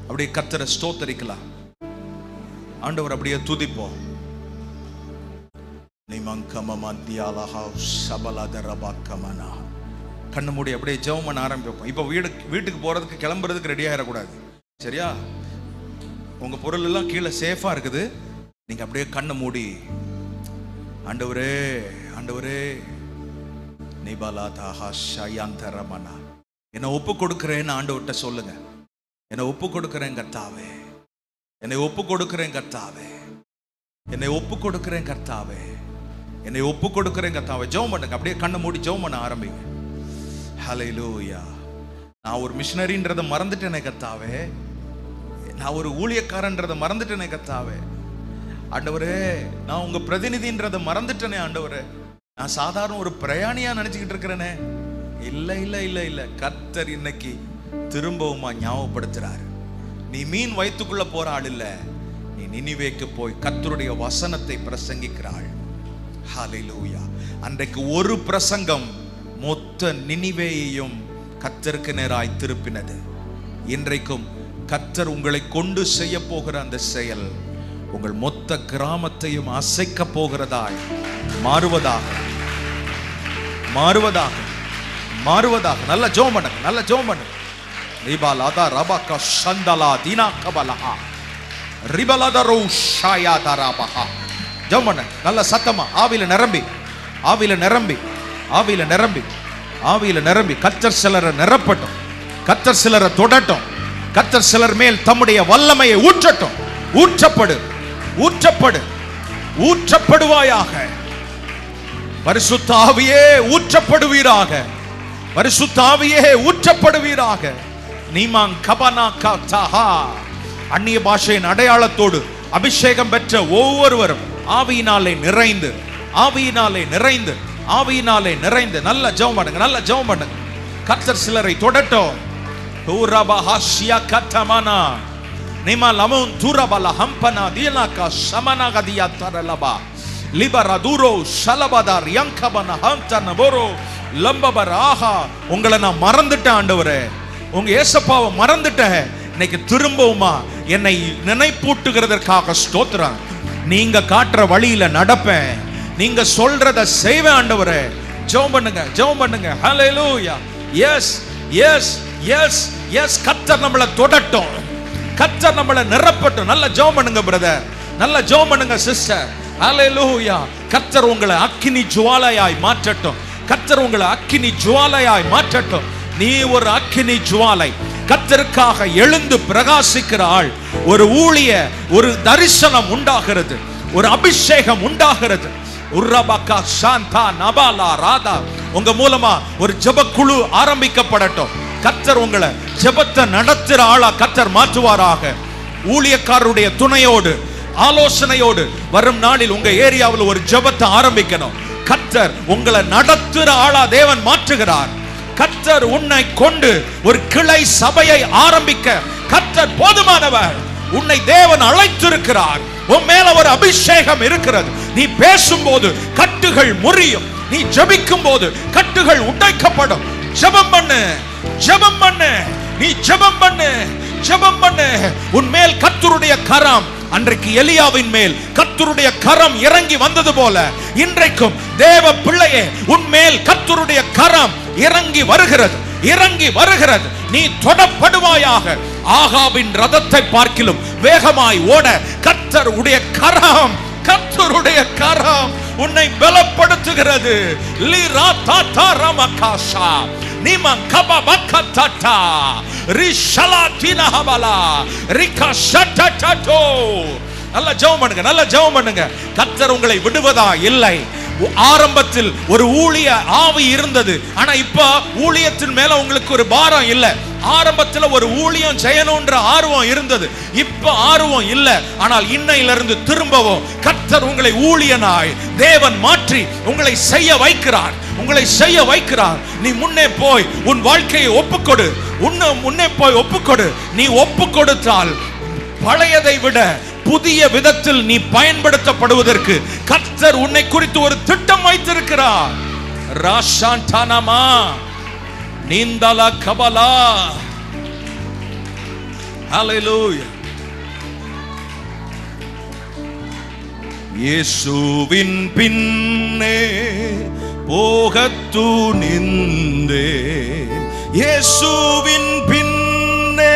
அப்படியே கர்த்தரை ஸ்தோத்தரிக்கலாம். ஆண்டவர் அப்படியே துதிப்போம். கண்ணு மூடி அப்படியே ஜெபம் பண்ண ஆரம்பிப்போம். இப்போ வீட்டுக்கு போறதுக்கு கிளம்புறதுக்கு ரெடி ஆகிடக்கூடாது, சரியா? உங்க பொருள் எல்லாம் கீழே சேஃபா இருக்குது. நீங்க அப்படியே கண்ணை மூடி, ஆண்டவரே ஆண்டவரே என்னை ஒப்பு கொடுக்கிறேன்னு ஆண்டவர்கிட்ட சொல்லுங்க. என்னை ஒப்பு கொடுக்கிறேன் கர்த்தாவே, என்னை ஒப்பு கொடுக்கிறேன் கர்த்தாவே, என்னை ஒப்பு கொடுக்கிறேன் கர்த்தாவே, என்னை ஒப்பு கொடுக்கிறேன் கர்த்தாவே. ஜெபம் பண்ணுங்க. அப்படியே கண்ணை மூடி ஜெபம் பண்ண ஆரம்பிங்க. ஹல்லேலூயா. நான் ஒரு மிஷனரின்றதை மறந்துட்டேனே கர்த்தாவே, நான் ஒரு ஊழியக்காரன்றதை மறந்துட்டேனே கர்த்தாவே. ஆண்டவரே, நான் உங்க பிரதிநிதின்றதை மறந்துட்டேனே ஆண்டவரே. நான் சாதாரண ஒரு பிரயாணியா நினைச்சுக்கிட்டு இருக்கிறேனே. இல்ல இல்ல இல்ல இல்ல, கர்த்தர் இன்னைக்கு திரும்பவுமா ஞாபகப்படுத்துறாரு. நீ மீன் வயிற்றுக்குள்ள போற ஆள் இல்ல, நீ நினிவேக்கு போய் கர்த்தருடைய வசனத்தை பிரசங்கிக்கிறாள். ஹல்லேலூயா. அன்றைக்கு ஒரு பிரசங்கம் மொத்த நினிவேயையும் கர்த்தருக்கு நேராய் திருப்பினது. இன்றைக்கும் கர்த்தர் உங்களை கொண்டு செய்ய போகிற அந்த செயல் உங்கள் மொத்த கிராமத்தையும் அசைக்க போகிறதாய் மாறுவதாக மாறுவதாக மாறுவதாக. நல்ல ஜெபம் பண்ணுங்க, நல்ல ஜெபம் பண்ணுங்க. ரிபலாதா ரபக சந்தலா தீனா கபலஹா ரிபலாதரோ ஷாயாதா ரபஹா. ஜெபம் பண்ணுங்க நல்ல சத்தமா, ஆவியில நிரம்பி, ஆவியில நிரம்பி, ஆவியில நிரம்பி, ஆவியில நிரம்பி. கர்த்தர் சிலரை நிரப்பட்டும், கர்த்தர் சிலரை தொடட்டும், கர்த்தர் சிலர் மேல் தம்முடைய வல்லமையை ஊற்றட்டும். ஊற்றப்படு, ஊற்றப்படு, ஊற்றப்படுவாயாக. பரிசுத்த ஆவியே ஊற்றப்படுவீராக, பரிசுத்த ஆவியே ஊற்றப்படுவீராக. நீமாங் கபனா கதஹா. அந்நிய பாஷையின் அடையாளத்தோடு அபிஷேகம் பெற்ற ஒவ்வொருவரும் ஆவியினாலே நிறைந்து, ஆவியினாலே நிறைந்து, ஆவியினாலே நிறைந்து. நல்ல ஜெபம் பண்ணுங்க, நல்ல ஜெபம் பண்ணுங்க. கர்த்தர் சிலரை தொடட்டும். தூரபஹாஷியா கதமனா நிமா லமோன் தூரபல ஹம்பனா தியனாகா ஷமனகதியா தரலபா லிபரதுரோ ஷலபதார் யங்கபன ஹந்தன போரோ லம்பபராஹா. உங்களை நான் மறந்துட்டேன் ஆண்டவரே, உங்க ஏசப்பாவை மறந்துட்டேன். இன்னைக்கு திரும்பவுமா என்னை நினைப்பூட்டுகிறதற்காக ஸ்தோத்திரம். நீங்க காட்டுற வழியில நடப்பேன், நீங்க சொல்றத செய்வேன் ஆண்டவரே. ஜெபம் பண்ணுங்க, ஜெபம் பண்ணுங்க. Hallelujah. Yes yes yes yes. கர்த்தர் நம்மளை தொடட்டும், கர்த்தர் நம்மளை நிரப்பட்டும். நல்ல ஜெபம் பண்ணுங்க பிரதர், நல்ல ஜெபம் பண்ணுங்க சிஸ்டர். ஹல்லேலூயா. கர்த்தர் உங்களை அக்கினி ஜுவாலையாய் மாற்றட்டும், கர்த்தர் உங்களை அக்கினி ஜுவாலையாய் மாற்றட்டும். நீ ஒரு அக்கினி ஜுவாலை, கர்த்தருக்காக எழுந்து பிரகாசிக்கிற ஆள். ஒரு ஊழிய, ஒரு தரிசனம் உண்டாகிறது, ஒரு அபிஷேகம் உண்டாகிறது. உர்ரபகா சாந்தா நபாலா ராதா. உங்க மூலமா ஒரு ஜெபக்குழு ஆரம்பிக்கப்படட்டும். கர்த்தர் உங்களை ஜெபத்தை நடத்துற ஆளா கர்த்தர் மாற்றுவாராக. ஊழியக்காரருடைய துணையோடு, ஆலோசனையோடு வரும் நாளில் உங்க ஏரியாவில் ஒரு ஜெபத்தை ஆரம்பிக்கணும். கர்த்தர் உங்களை நடத்துற ஆளா தேவன் மாற்றுகிறார். கர்த்தர் உன்னை கொண்டு ஒரு கிளை சபையை ஆரம்பிக்க கர்த்தர் போதுமானவர். உன்னை தேவன் அழைத்திருக்கிறார். உன் மேல ஒரு அபிஷேகம் இருக்கிறது. நீ பேசும்போது கட்டுகள் முறியும். நீ ஜெபிக்கும் போது கட்டுகள் உடைக்கப்படும். ஜெபம் பண்ணு, ஜெபம் பண்ணு, நீ ஜெபம் பண்ணு, ஜெபம் பண்ணு. உன் மேல் கர்த்தருடைய கரம், அன்றைக்கு எலியாவின் மேல் கர்த்தருடைய கரம் இறங்கி வந்தது போல இன்றைக்கும் தேவ பிள்ளையே உன் மேல் கர்த்தருடைய கரம் இறங்கி வருகிறது, இறங்கி வருகிறது. நீ தொடப்படுவாயாக. ஆகாபின் ரதத்தை பார்க்கிலும் வேகமாய் ஓட கர்த்தருடைய கரம், கர்த்தருடைய கரம் உன்னை பலப்படுத்துகிறது. லீரா தாத்தா ரமகாஷா நிமன் கபபக்கதட்டா ரிஷலாதினா ஹபலா ரிகஷட்டட்டோ. நல்ல ஜெபம் பண்ணுங்க, நல்ல ஜெபம் பண்ணுங்க. கர்த்தர் உங்களை விடுவதா இல்லை. ஆரம்பத்தில் ஒரு ஊழிய ஆவி இருந்தது, ஆனா இப்ப ஊழியத்தின் மேல உங்களுக்கு ஒரு பாரம் இல்ல. ஆரம்பத்தில் ஒரு ஊழியம் செய்யணும்ன்ற ஆர்வம் இருந்தது, இப்ப ஆர்வம் இல்ல. ஆனால் இன்னையிலிருந்து திரும்பவும் கர்த்தர் உங்களை ஊழியனாய் தேவன் மாற்றி உங்களை செய்ய வைக்கிறார், உங்களை செய்ய வைக்கிறார். நீ முன்னே போய் உன் வாழ்க்கையை ஒப்புக்கொடு, முன்னே போய் ஒப்புக்கொடு. நீ ஒப்பு கொடுத்தால் பழையதை விட புதிய விதத்தில் நீ பயன்படுத்தப்படுவதற்கு கர்த்தர் உன்னை குறித்து ஒரு திட்டம் வைத்திருக்கிறார். ராஷாண்டனமா நீந்தலா கபலா. ஹல்லேலூயா. இயேசுவின் பின்னே போகத்து நின்றே, இயேசுவின் பின்னே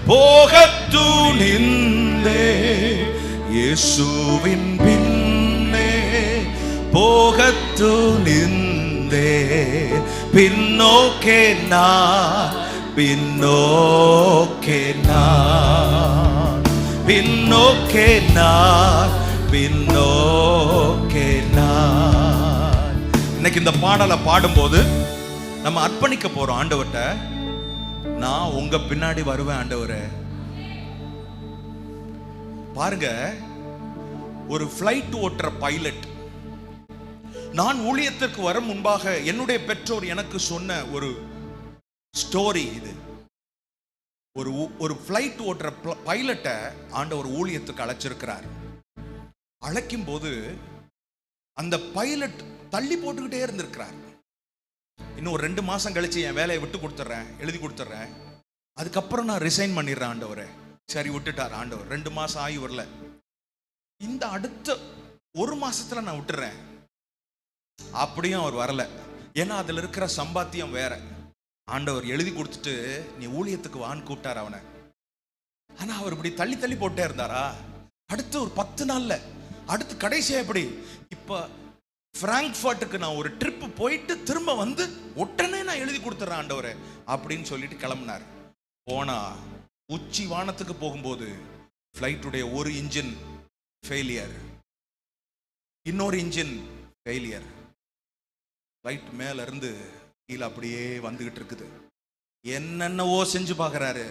போகத்து நின்றே, இயேசுவின் பின்னே போகத்து நின்றே. பின்னோக்கே நான், பின்னோக்கே நான், பின்னோக்கே நான், பின்னோக்கே நான். இன்னைக்கு இந்த பாடலை பாடும்போது நம்ம அர்ப்பணிக்க போறோம் ஆண்டவர்ட்ட. நான் உங்க பின்னாடி வருவேன் ஆண்டவரே. பாருங்க, ஒரு ஃப்ளைட் ஓட்டுற பைலட், நான் ஊழியத்திற்கு வர முன்பாக என்னுடைய பெற்றோர் எனக்கு சொன்ன ஒரு ஸ்டோரி இது. ஒரு ஃப்ளைட் ஓட்டுற பைலட்டை ஆண்டவர் ஊழியத்துக்கு அழைச்சிருக்கிறார். அழைக்கும் போது அந்த பைலட் தள்ளி போட்டுக்கிட்டே இருந்திருக்கிறார். இன்னும் ஒரு 2 மாசம் கழிச்சு என் வேலையை விட்டு கொடுத்துட்றேன், எழுதி கொடுத்துட்றேன், அதுக்கப்புறம் நான் ரிசைன் பண்ணிடுறேன் ஆண்டவரே. சரி விட்டுட்டார் ஆண்டவர். 2 மாசம் ஆகி வரல. இந்த அடுத்த 1 மாசத்துல நான் விட்டுறேன். அப்படியும் அவர் வரல. ஏன்னா அதுல இருக்கிற சம்பாத்தியம் வேற. ஆண்டவர் எழுதி கொடுத்துட்டு நீ ஊழியத்துக்கு வான்னு கூப்பிட்டார் அவனை. ஆனா அவர் இப்படி தள்ளி தள்ளி போட்டே இருந்தாரா? அடுத்து ஒரு 10 நாள்ல, அடுத்து கடைசியா எப்படி, இப்ப பிராங்க்ஃபர்ட்டுக்கு நான் ஒரு ட்ரிப் போயிட்டு திரும்ப வந்து உடனே நான் எழுதி கொடுத்துறேன் ஆண்டவரே அப்படின்னு சொல்லிட்டு கிளம்பினார். போனா உச்சி வானத்துக்கு போகும்போது ஃப்ளைட்டுடைய ஒரு இன்ஜின் ஃபெயிலியர், இன்னொரு இன்ஜின் ஃபெயிலியர். ஃப்ளைட் மேல இருந்து கீழே அப்படியே வந்துகிட்டு இருக்குது. என்னென்னவோ செஞ்சு பார்க்கறாரு.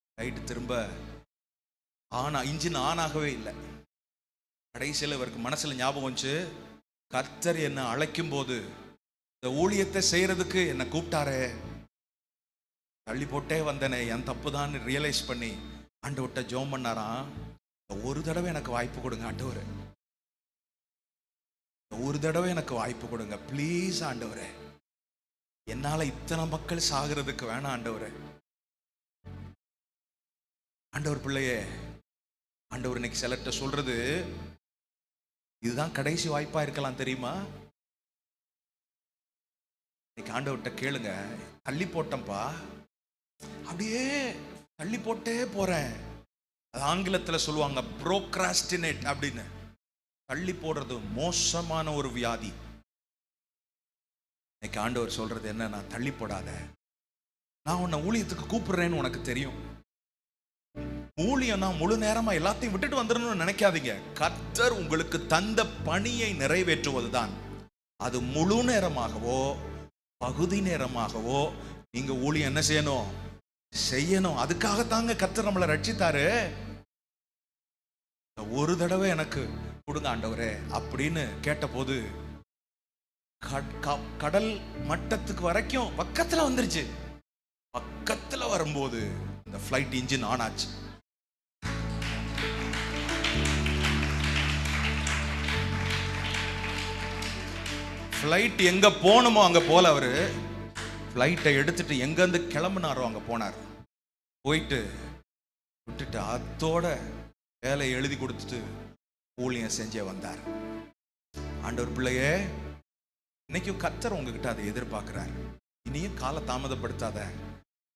ஃப்ளைட் திரும்ப இன்ஜின் ஆன் ஆகவே இல்லை. கடைசியில் இவருக்கு மனசுல ஞாபகம் வந்துச்சு, கர்த்தர் என்னை அழைக்கும் போது இந்த ஊழியத்தை செய்யறதுக்கு என்னை கூப்பிட்டாரே, தள்ளி போட்டே வந்தனே, என் தப்பு தான் ரியலைஸ் பண்ணி ஆண்டவர்ட்ட ஜெபம் பண்ணாராம். ஒரு தடவை எனக்கு வாய்ப்பு கொடுங்க ஆண்டவரே, ஒரு தடவை எனக்கு வாய்ப்பு கொடுங்க ப்ளீஸ் ஆண்டவரே, என்னால இத்தனை மக்கள் சாகிறதுக்கு வேணாம் ஆண்டவரே. ஆண்டவர் பிள்ளையே, ஆண்டவர் இன்னைக்கு சிலர்கிட்ட சொல்றது, இதுதான் கடைசி வாய்ப்பா இருக்கலாம் தெரியுமா? இன்னைக்கு ஆண்டவர்கிட்ட கேளுங்க, தள்ளி போட்டேன்பா, அப்படியே தள்ளி போட்டே போறேன். அது ஆங்கிலத்தில் சொல்லுவாங்க ப்ரோக்ராஸ்டினேட் அப்படின்னு. தள்ளி போடுறது மோசமான ஒரு வியாதி. இன்னைக்கு ஆண்டவர் சொல்றது என்ன, நான் தள்ளி போடாத, நான் உன்னை ஊழியத்துக்கு கூப்பிடுறேன்னு உனக்கு தெரியும். ஊழியம்னா முழு நேரமா எல்லாத்தையும் விட்டுட்டு வந்துடணும்னு நினைக்காதீங்க. கர்த்தர் உங்களுக்கு தந்த பணியை நிறைவேற்றுவதுதான். அது முழு நேரமாகவோ பகுதி நேரமாகவோ நீங்க ஊழியம் என்ன செய்யணும், செய்யணும். அதுக்காகத்தாங்க கர்த்தர் நம்மளை ரட்சித்தாரு. ஒரு தடவை எனக்கு கொடுங்க ஆண்டவரே அப்படின்னு கேட்ட போது கடல் மட்டத்துக்கு வரைக்கும் பக்கத்துல வந்துருச்சு. பக்கத்துல வரும்போது இந்த ஃப்ளைட் இன்ஜின் ஆன் ஆச்சு. ஃப்ளைட் எங்க போகணுமோ அங்க போல அவரு ஃப்ளைட்டை எடுத்துட்டு எங்கேருந்து கிளம்புனாரோ அங்க போனார். போயிட்டு விட்டுட்டு அத்தோட வேலையை எழுதி கொடுத்துட்டு ஊழியம் செஞ்சே வந்தார். ஆண்டவர் பிள்ளையே, இன்னைக்கும் கர்த்தர் உங்ககிட்ட அதை எதிர்பார்க்கிறார். இனியும் கால தாமதப்படுத்தாத.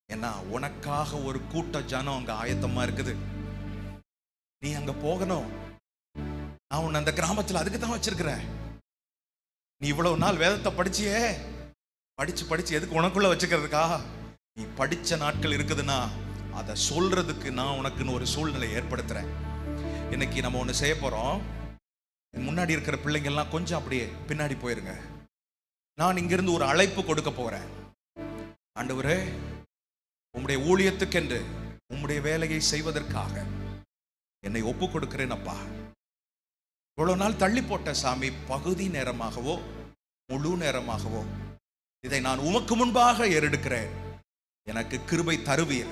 ஏன்னா உனக்காக ஒரு கூட்ட ஜனம் அங்க ஆயத்தமா இருக்குது. நீ அங்க போகணும். நான் உன்னை அந்த கிராமத்துல அதுக்கு தான் வச்சிருக்கிறேன். நீ இவ்வளவு நாள் வேதத்தை படிச்சியே, படிச்சு எதுக்கு உனக்குள்ள வச்சுக்கிறதுக்கா? நீ படிச்ச நாட்கள் இருக்குதுன்னா அதை சொல்றதுக்கு நான் உனக்குன்னு ஒரு சூழ்நிலை ஏற்படுத்துறேன். இன்னைக்கு நம்ம ஒண்ணு செய்ய போறோம். முன்னாடி இருக்கிற பிள்ளைங்க எல்லாம் கொஞ்சம் அப்படியே பின்னாடி போயிருங்க. நான் இங்கிருந்து ஒரு அழைப்பு கொடுக்க போறேன். ஆண்டவரே, உம்முடைய ஊழியத்துக்கென்று உம்முடைய வேலையை செய்வதற்காக என்னை ஒப்பு கொடுக்கிறேன் அப்பா. இவ்வளவு நாள் தள்ளி போட்ட சாமி, பகுதி நேரமாகவோ முழு நேரமாகவோ இதை நான் உமக்கு முன்பாக ஏறெடுக்கிறேன். எனக்கு கிருபை தருவீர்.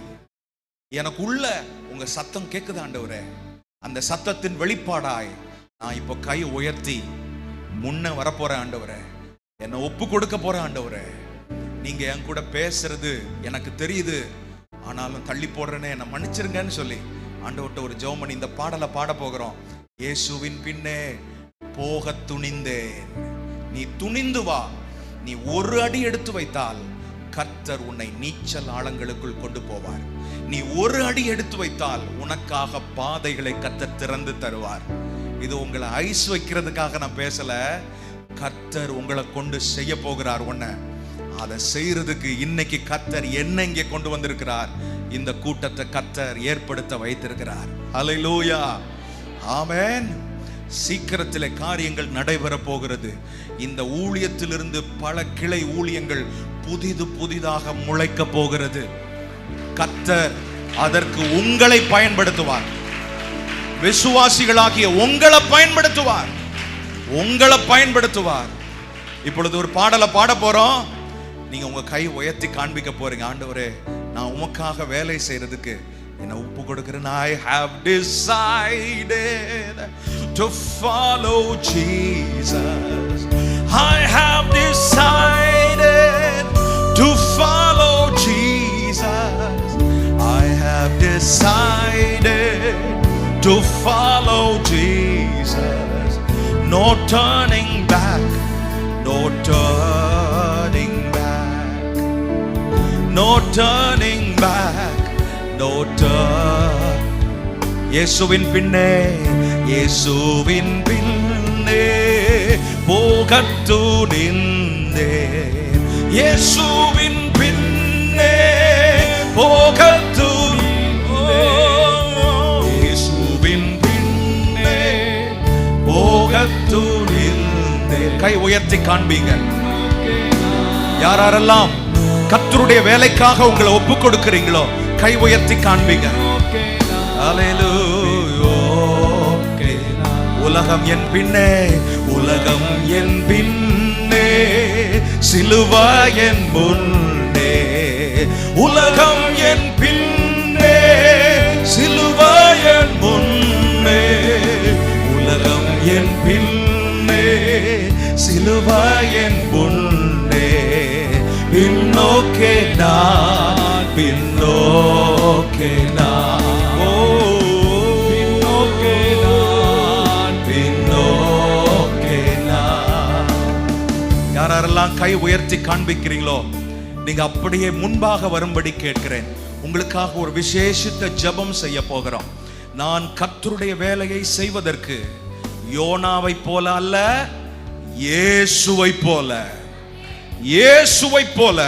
எனக்கு உள்ள உங்க சத்தம் கேட்குது ஆண்டவரே. அந்த சத்தத்தின் வெளிப்பாடாய் நான் இப்போ கை உயர்த்தி முன்ன வரப்போறேன் ஆண்டவரே. என்னை ஒப்பு கொடுக்க போறேன் ஆண்டவரே. நீங்க என் கூட பேசுறது எனக்கு தெரியுது, ஆனாலும் தள்ளி போடுறேன்னு என்னை மன்னிச்சிருங்கன்னு சொல்லி ஆண்டவர்கிட்ட ஒரு ஜெபம் பண்ணி இந்த பாடலை பாட போகிறோம். இயேசுவின் பின்னே போக துணிந்தேன். நீ துணிந்து வா. நீ ஒரு அடி எடுத்து வைத்தால் கர்த்தர் உன்னை நீச்சல் ஆழங்களுக்குள் கொண்டு போவார். நீ ஒரு அடி எடுத்து வைத்தால் உனக்காக பாதைகளை கர்த்தர் திறந்து தருவார். இது உங்களை ஐஸ் வைக்கிறதுக்காக நான் பேசல. கர்த்தர் உங்களை கொண்டு செய்ய போகிறார். உன்னை அதை செய்யறதுக்கு இன்னைக்கு கர்த்தர் என்ன இங்கே கொண்டு வந்திருக்கிறார். இந்த கூட்டத்தை கர்த்தர் ஏற்படுத்த வைத்திருக்கிறார். ஹல்லேலூயா, ஆமென். சீக்கிரத்திலே காரியங்கள் நடைபெற போகிறது. இந்த ஊழியத்திலிருந்து பல கிளை ஊழியங்கள் புதிதாக முளைக்க போகிறது. கர்த்தர் அதற்கு உங்களை பயன்படுத்துவார். விசுவாசிகளாகிய உங்களை பயன்படுத்துவார். இப்பொழுது ஒரு பாடலை பாட போறோம். நீங்க உங்க கை உயர்த்தி காண்பிக்க போறீங்க. ஆண்டவரே, நான் உமக்காக வேலை செய்யறதுக்கு என்னை ஒப்பு கொடுக்கிறேன். I have decided to follow Jesus. I have decided to follow Jesus. I have decided to follow Jesus. No turning back, no turning back, no turning back, no turn. இயேசுவின் பின்னே போகத் துணிந்தேன். இயேசுவின் பின்னே போகத் துணிந்தேன். இயேசுவின் பின்னே போகத் துணிந்தேன். கை உயர்த்தி காண்பீங்க. யாரெல்லாம் கர்த்தருடைய வேலைக்காக உங்களை ஒப்பு கொடுக்கிறீங்களோ கை உயர்த்தி காண்பீங்க. ஹல்லேலூயா. உலகம் என் பின்னே, உலகம் என் பின்னே, சிலுவை என் முன்னே. உலகம் என் பின்னே, சிலுவை என் முன்னே. உலகம் என் பின்னே, சிலுவை என் முன்னே. பின்னோக்கே நான், பின்னோக்கே நான், ஓ பின்னோக்கே நான், பின்னோக்கே நான். யாரெல்லாம் கை உயர்த்தி காண்பிக்கிறீங்களோ நீங்க அப்படியே முன்பாக வரும்படி கேட்கிறேன். உங்களுக்காக ஒரு விசேஷித்த ஜெபம் செய்ய போகிறோம். நான் கர்த்தருடைய வேலையை செய்வதற்கு யோனாவை போல அல்ல, இயேசுவை போல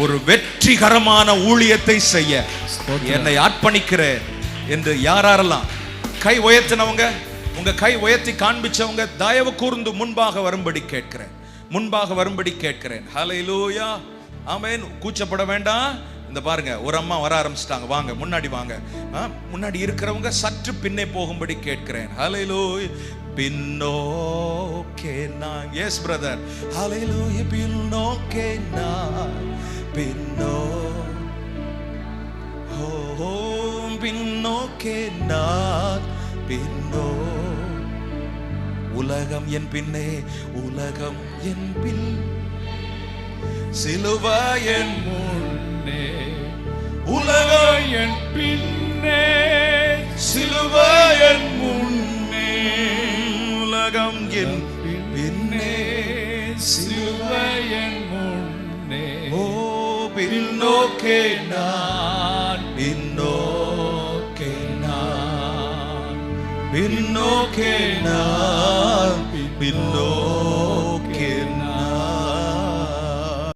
ஒரு வெற்றிகரமான ஊழியத்தை செய்ய என்னை அர்ப்பணிக்கிறேன் என்று யாரெல்லாம் கை உயர்த்தினவங்க, உங்க கை உயர்த்தி காண்பிச்சவங்க தயவு கூர்ந்து முன்பாக வரும்படி கேட்கிறேன். ஹல்லேலூயா, ஆமென். கூச்சப்பட வேண்டாம். இந்த பாருங்க, ஒரு அம்மா வர ஆரம்பிச்சிட்டாங்க. வாங்க, முன்னாடி வாங்க. முன்னாடி இருக்கிறவங்க சற்று பின்னே போகும்படி கேட்கிறேன். ஹல்லேலூயா. பின்னோக்கே நான். Yes brother. ஹல்லேலூயா. பின்னோக்கே நான், பின்னோக்கே நான், உலகம் என் பின்னே, உலகம் என் பின், சிலுவை என் முன்னே, உலகம் என் பின்னே, சிலுவை என் முன்னே, உலகம் என் பின்னே, சிலுவை என் முன்னே. ஓ பின்னோக்கே நான், பின்னோக்கே நான், பின்னோக்கே நான், பின்னோக்கே